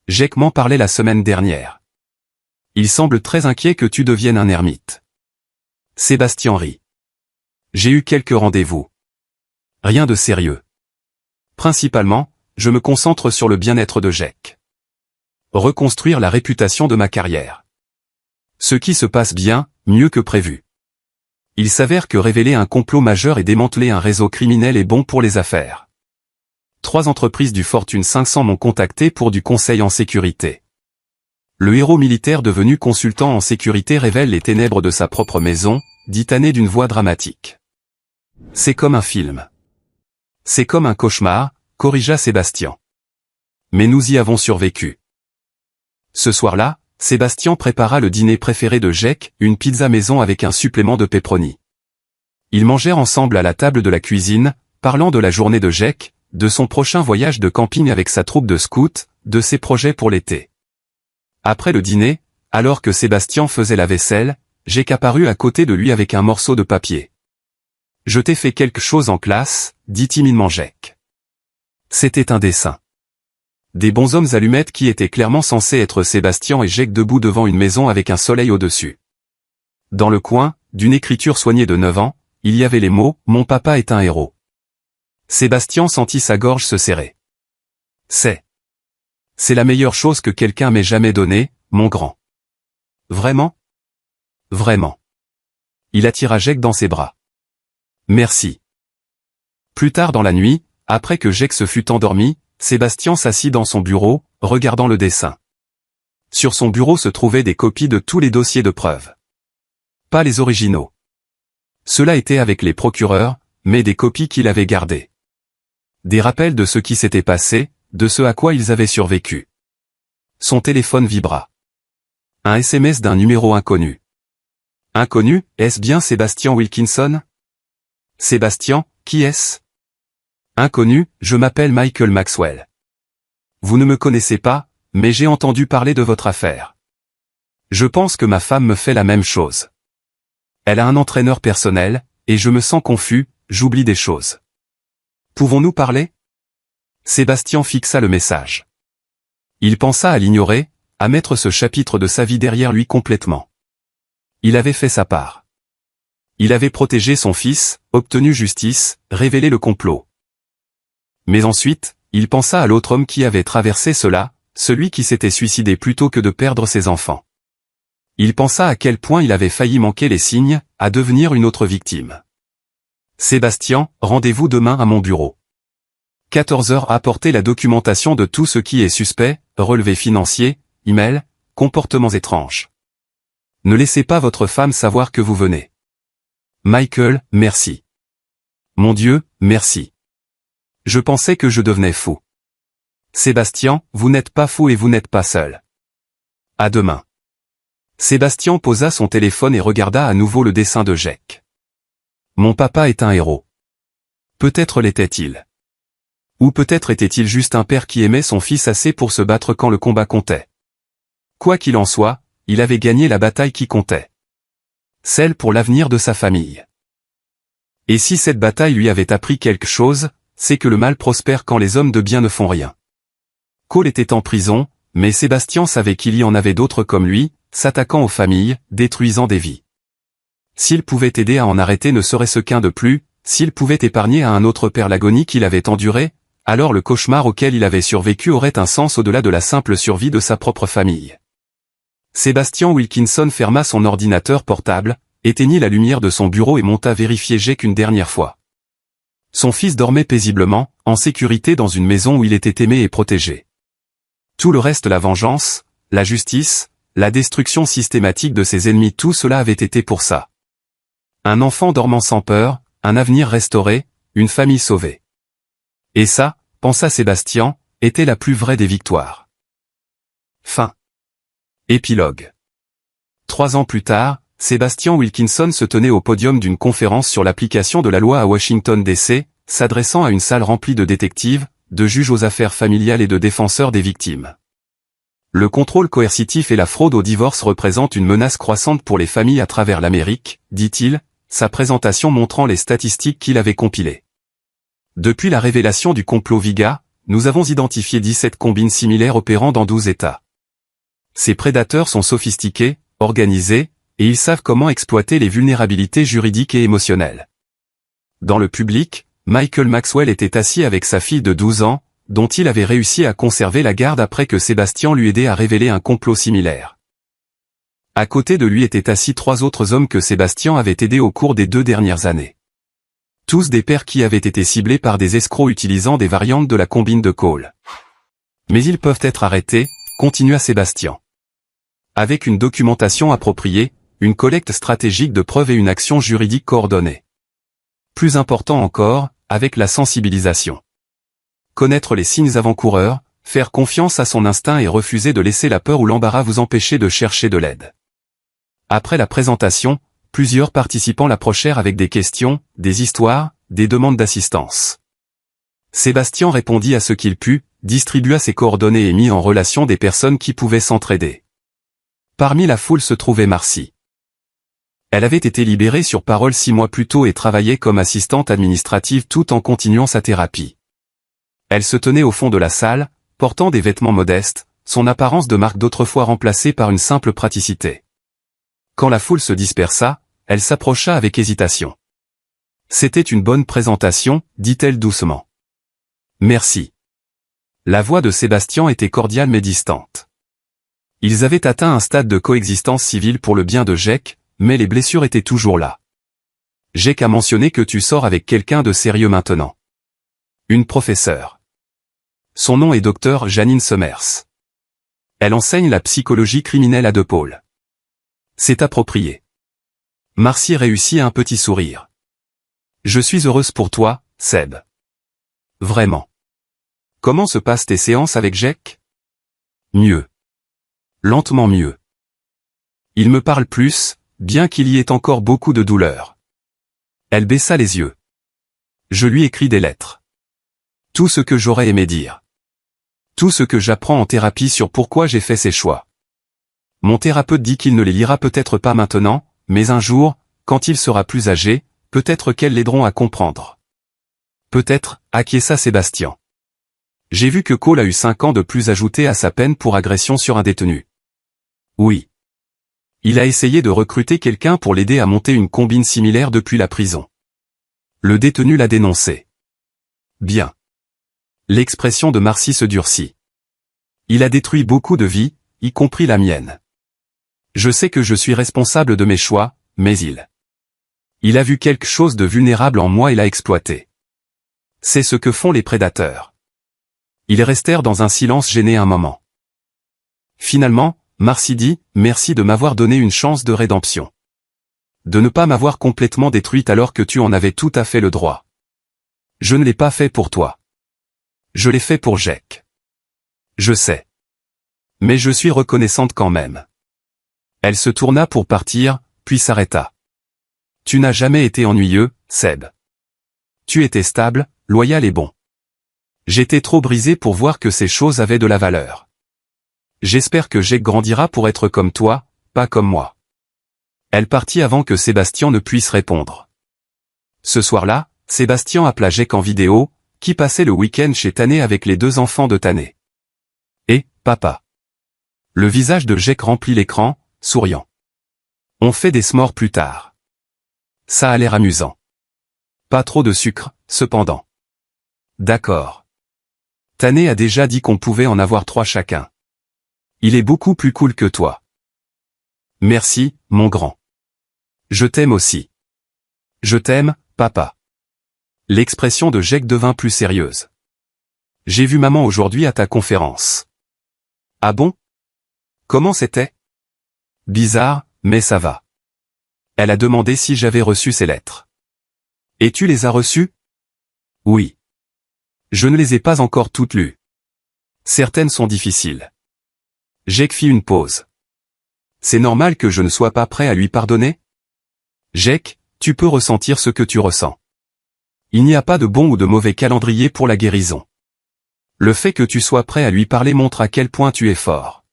Jake m'en parlait la semaine dernière. Il semble très inquiet que tu deviennes un ermite. Sébastien rit. J'ai eu quelques rendez-vous. Rien de sérieux. Principalement, je me concentre sur le bien-être de Jake. reconstruire la réputation de ma carrière. Ce qui se passe bien, mieux que prévu. Il s'avère que révéler un complot majeur et démanteler un réseau criminel est bon pour les affaires. 3 entreprises du Fortune 500 m'ont contacté pour du conseil en sécurité. Le héros militaire devenu consultant en sécurité révèle les ténèbres de sa propre maison, dit Anné d'une voix dramatique. C'est comme un film. C'est comme un cauchemar, corrigea Sébastien. Mais nous y avons survécu. Ce soir-là, Sébastien prépara le dîner préféré de Jake, une pizza maison avec un supplément de pepperoni. Ils mangèrent ensemble à la table de la cuisine, parlant de la journée de Jake, de son prochain voyage de camping avec sa troupe de scouts, de ses projets pour l'été. Après le dîner, alors que Sébastien faisait la vaisselle, Jake apparut à côté de lui avec un morceau de papier. « Je t'ai fait quelque chose en classe, dit timidement Jake. C'était un dessin. Des bonshommes allumettes qui étaient clairement censés être Sébastien et Jake debout devant une maison avec un soleil au-dessus. Dans le coin, d'une écriture soignée de 9 ans, il y avait les mots « Mon papa est un héros ». Sébastien sentit sa gorge se serrer. C'est la meilleure chose que quelqu'un m'ait jamais donnée, mon grand. Vraiment? Vraiment. Il attira Jake dans ses bras. Merci. Plus tard dans la nuit, après que Jake se fut endormi, Sébastien s'assit dans son bureau, regardant le dessin. Sur son bureau se trouvaient des copies de tous les dossiers de preuves. Pas les originaux. Cela était avec les procureurs, mais des copies qu'il avait gardées. Des rappels de ce qui s'était passé, de ce à quoi ils avaient survécu. Son téléphone vibra. Un SMS d'un numéro inconnu. Inconnu, est-ce bien Sébastien Wilkinson? Sébastien, qui est-ce? Inconnu, je m'appelle Michael Maxwell. Vous ne me connaissez pas, mais j'ai entendu parler de votre affaire. Je pense que ma femme me fait la même chose. Elle a un entraîneur personnel, et je me sens confus, j'oublie des choses. Pouvons-nous parler? Sébastien fixa le message. Il pensa à l'ignorer, à mettre ce chapitre de sa vie derrière lui complètement. Il avait fait sa part. Il avait protégé son fils, obtenu justice, révélé le complot. Mais ensuite, il pensa à l'autre homme qui avait traversé cela, celui qui s'était suicidé plutôt que de perdre ses enfants. Il pensa à quel point il avait failli manquer les signes, à devenir une autre victime. Sébastien, rendez-vous demain à mon bureau. 14h. Apporter la documentation de tout ce qui est suspect, relevés financiers, email, comportements étranges. Ne laissez pas votre femme savoir que vous venez. Michael, merci. Mon Dieu, merci. Je pensais que je devenais fou. Sébastien, vous n'êtes pas fou et vous n'êtes pas seul. À demain. Sébastien posa son téléphone et regarda à nouveau le dessin de Jake. Mon papa est un héros. Peut-être l'était-il. Ou peut-être était-il juste un père qui aimait son fils assez pour se battre quand le combat comptait. Quoi qu'il en soit, il avait gagné la bataille qui comptait. Celle pour l'avenir de sa famille. Et si cette bataille lui avait appris quelque chose, c'est que le mal prospère quand les hommes de bien ne font rien. Cole était en prison, mais Sébastien savait qu'il y en avait d'autres comme lui, s'attaquant aux familles, détruisant des vies. S'il pouvait aider à en arrêter ne serait-ce qu'un de plus, s'il pouvait épargner à un autre père l'agonie qu'il avait endurée, alors le cauchemar auquel il avait survécu aurait un sens au-delà de la simple survie de sa propre famille. Sébastien Wilkinson ferma son ordinateur portable, éteignit la lumière de son bureau et monta vérifier Jake une dernière fois. Son fils dormait paisiblement, en sécurité dans une maison où il était aimé et protégé. Tout le reste, la vengeance, la justice, la destruction systématique de ses ennemis, tout cela avait été pour ça. Un enfant dormant sans peur, un avenir restauré, une famille sauvée. Et ça, pensa Sébastien, était la plus vraie des victoires. Fin. Épilogue. 3 ans plus tard, Sébastien Wilkinson se tenait au podium d'une conférence sur l'application de la loi à Washington DC, s'adressant à une salle remplie de détectives, de juges aux affaires familiales et de défenseurs des victimes. Le contrôle coercitif et la fraude au divorce représentent une menace croissante pour les familles à travers l'Amérique, dit-il, sa présentation montrant les statistiques qu'il avait compilées. Depuis la révélation du complot Viga, nous avons identifié 17 combines similaires opérant dans 12 États. Ces prédateurs sont sophistiqués, organisés, et ils savent comment exploiter les vulnérabilités juridiques et émotionnelles. Dans le public, Michael Maxwell était assis avec sa fille de 12 ans, dont il avait réussi à conserver la garde après que Sébastien lui aidait à révéler un complot similaire. À côté de lui étaient assis 3 autres hommes que Sébastien avait aidés au cours des 2 dernières années. Tous des pairs qui avaient été ciblés par des escrocs utilisant des variantes de la combine de Cole. Mais ils peuvent être arrêtés, continua Sébastien. Avec une documentation appropriée, une collecte stratégique de preuves et une action juridique coordonnée. Plus important encore, avec la sensibilisation. Connaître les signes avant-coureurs, faire confiance à son instinct et refuser de laisser la peur ou l'embarras vous empêcher de chercher de l'aide. Après la présentation, plusieurs participants l'approchèrent avec des questions, des histoires, des demandes d'assistance. Sébastien répondit à ce qu'il put, distribua ses coordonnées et mit en relation des personnes qui pouvaient s'entraider. Parmi la foule se trouvait Marcy. Elle avait été libérée sur parole 6 mois plus tôt et travaillait comme assistante administrative tout en continuant sa thérapie. Elle se tenait au fond de la salle, portant des vêtements modestes, son apparence de marque d'autrefois remplacée par une simple praticité. Quand la foule se dispersa, elle s'approcha avec hésitation. « C'était une bonne présentation, dit-elle doucement. »« Merci. » La voix de Sébastien était cordiale mais distante. Ils avaient atteint un stade de coexistence civile pour le bien de Jake, mais les blessures étaient toujours là. « Jake a mentionné que tu sors avec quelqu'un de sérieux maintenant. » Une professeure. Son nom est Dr Janine Summers. Elle enseigne la psychologie criminelle à DePaul. C'est approprié. Marcy réussit un petit sourire. Je suis heureuse pour toi, Seb. Vraiment. Comment se passent tes séances avec Jake? Mieux. Lentement mieux. Il me parle plus, bien qu'il y ait encore beaucoup de douleur. Elle baissa les yeux. Je lui écris des lettres. Tout ce que j'aurais aimé dire. Tout ce que j'apprends en thérapie sur pourquoi j'ai fait ces choix. Mon thérapeute dit qu'il ne les lira peut-être pas maintenant, mais un jour, quand il sera plus âgé, peut-être qu'elles l'aideront à comprendre. Peut-être, acquiesça Sébastien. J'ai vu que Cole a eu 5 ans de plus ajoutés à sa peine pour agression sur un détenu. Oui. Il a essayé de recruter quelqu'un pour l'aider à monter une combine similaire depuis la prison. Le détenu l'a dénoncé. Bien. L'expression de Marcy se durcit. Il a détruit beaucoup de vies, y compris la mienne. Je sais que je suis responsable de mes choix, mais il a vu quelque chose de vulnérable en moi et l'a exploité. C'est ce que font les prédateurs. Ils restèrent dans un silence gêné un moment. Finalement, Marcy dit, merci de m'avoir donné une chance de rédemption. De ne pas m'avoir complètement détruite alors que tu en avais tout à fait le droit. Je ne l'ai pas fait pour toi. Je l'ai fait pour Jake. Je sais. Mais je suis reconnaissante quand même. Elle se tourna pour partir, puis s'arrêta. Tu n'as jamais été ennuyeux, Seb. Tu étais stable, loyal et bon. J'étais trop brisé pour voir que ces choses avaient de la valeur. J'espère que Jake grandira pour être comme toi, pas comme moi. Elle partit avant que Sébastien ne puisse répondre. Ce soir-là, Sébastien appela Jake en vidéo, qui passait le week-end chez Tané avec les 2 enfants de Tané. Et, papa. Le visage de Jake remplit l'écran, souriant. On fait des s'mores plus tard. Ça a l'air amusant. Pas trop de sucre, cependant. D'accord. Tané a déjà dit qu'on pouvait en avoir 3 chacun. Il est beaucoup plus cool que toi. Merci, mon grand. Je t'aime aussi. Je t'aime, papa. L'expression de Jake devint plus sérieuse. J'ai vu maman aujourd'hui à ta conférence. Ah bon? Comment c'était? Bizarre, mais ça va. Elle a demandé si j'avais reçu ses lettres. Et tu les as reçues? Oui. Je ne les ai pas encore toutes lues. Certaines sont difficiles. Jake fit une pause. C'est normal que je ne sois pas prêt à lui pardonner? Jake, tu peux ressentir ce que tu ressens. Il n'y a pas de bon ou de mauvais calendrier pour la guérison. Le fait que tu sois prêt à lui parler montre à quel point tu es fort.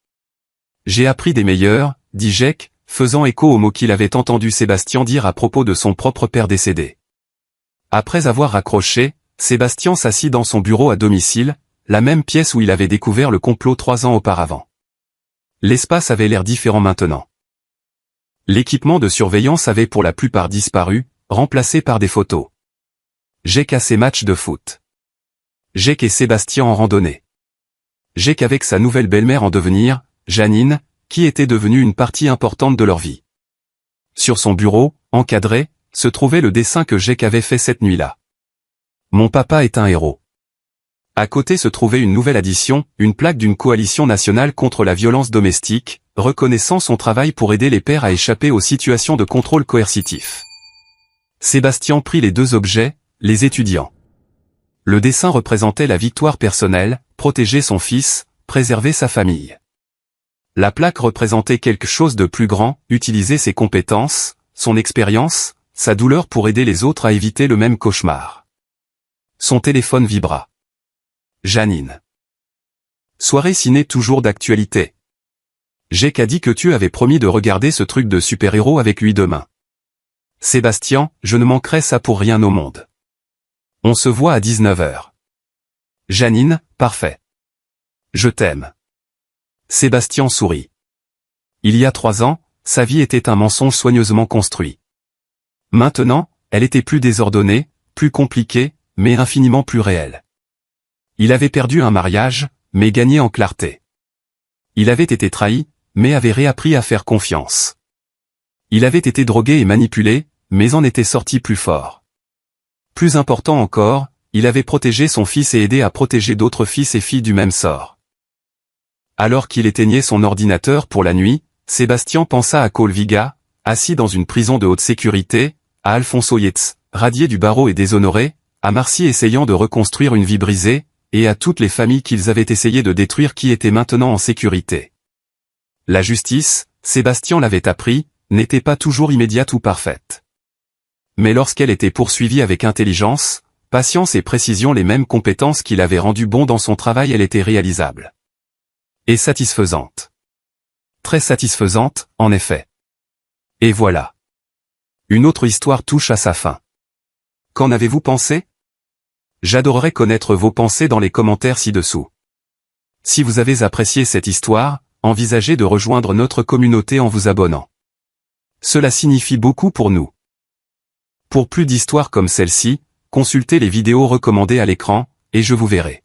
J'ai appris des meilleurs, dit Jake, faisant écho aux mots qu'il avait entendu Sébastien dire à propos de son propre père décédé. Après avoir raccroché, Sébastien s'assit dans son bureau à domicile, la même pièce où il avait découvert le complot 3 ans auparavant. L'espace avait l'air différent maintenant. L'équipement de surveillance avait pour la plupart disparu, remplacé par des photos. Jake a ses matchs de foot. Jake et Sébastien en randonnée. Jake avec sa nouvelle belle-mère en devenir, Janine, qui était devenue une partie importante de leur vie. Sur son bureau, encadré, se trouvait le dessin que Jake avait fait cette nuit-là. Mon papa est un héros. À côté se trouvait une nouvelle addition, une plaque d'une coalition nationale contre la violence domestique, reconnaissant son travail pour aider les pères à échapper aux situations de contrôle coercitif. Sébastien prit les deux objets, les étudiant. Le dessin représentait la victoire personnelle, protéger son fils, préserver sa famille. La plaque représentait quelque chose de plus grand, utiliser ses compétences, son expérience, sa douleur pour aider les autres à éviter le même cauchemar. Son téléphone vibra. Janine. Soirée ciné toujours d'actualité. Jake a dit que tu avais promis de regarder ce truc de super-héros avec lui demain. Sébastien, je ne manquerai ça pour rien au monde. On se voit à 19h. Janine, parfait. Je t'aime. Sébastien sourit. Il y a 3 ans, sa vie était un mensonge soigneusement construit. Maintenant, elle était plus désordonnée, plus compliquée, mais infiniment plus réelle. Il avait perdu un mariage, mais gagné en clarté. Il avait été trahi, mais avait réappris à faire confiance. Il avait été drogué et manipulé, mais en était sorti plus fort. Plus important encore, il avait protégé son fils et aidé à protéger d'autres fils et filles du même sort. Alors qu'il éteignait son ordinateur pour la nuit, Sébastien pensa à Cole Viga, assis dans une prison de haute sécurité, à Alfonso Yates, radié du barreau et déshonoré, à Marcy essayant de reconstruire une vie brisée, et à toutes les familles qu'ils avaient essayé de détruire qui étaient maintenant en sécurité. La justice, Sébastien l'avait appris, n'était pas toujours immédiate ou parfaite. Mais lorsqu'elle était poursuivie avec intelligence, patience et précision, les mêmes compétences qui l'avaient rendu bon dans son travail, elle était réalisable. Et satisfaisante. Très satisfaisante, en effet. Et voilà. Une autre histoire touche à sa fin. Qu'en avez-vous pensé? J'adorerais connaître vos pensées dans les commentaires ci-dessous. Si vous avez apprécié cette histoire, envisagez de rejoindre notre communauté en vous abonnant. Cela signifie beaucoup pour nous. Pour plus d'histoires comme celle-ci, consultez les vidéos recommandées à l'écran, et je vous verrai.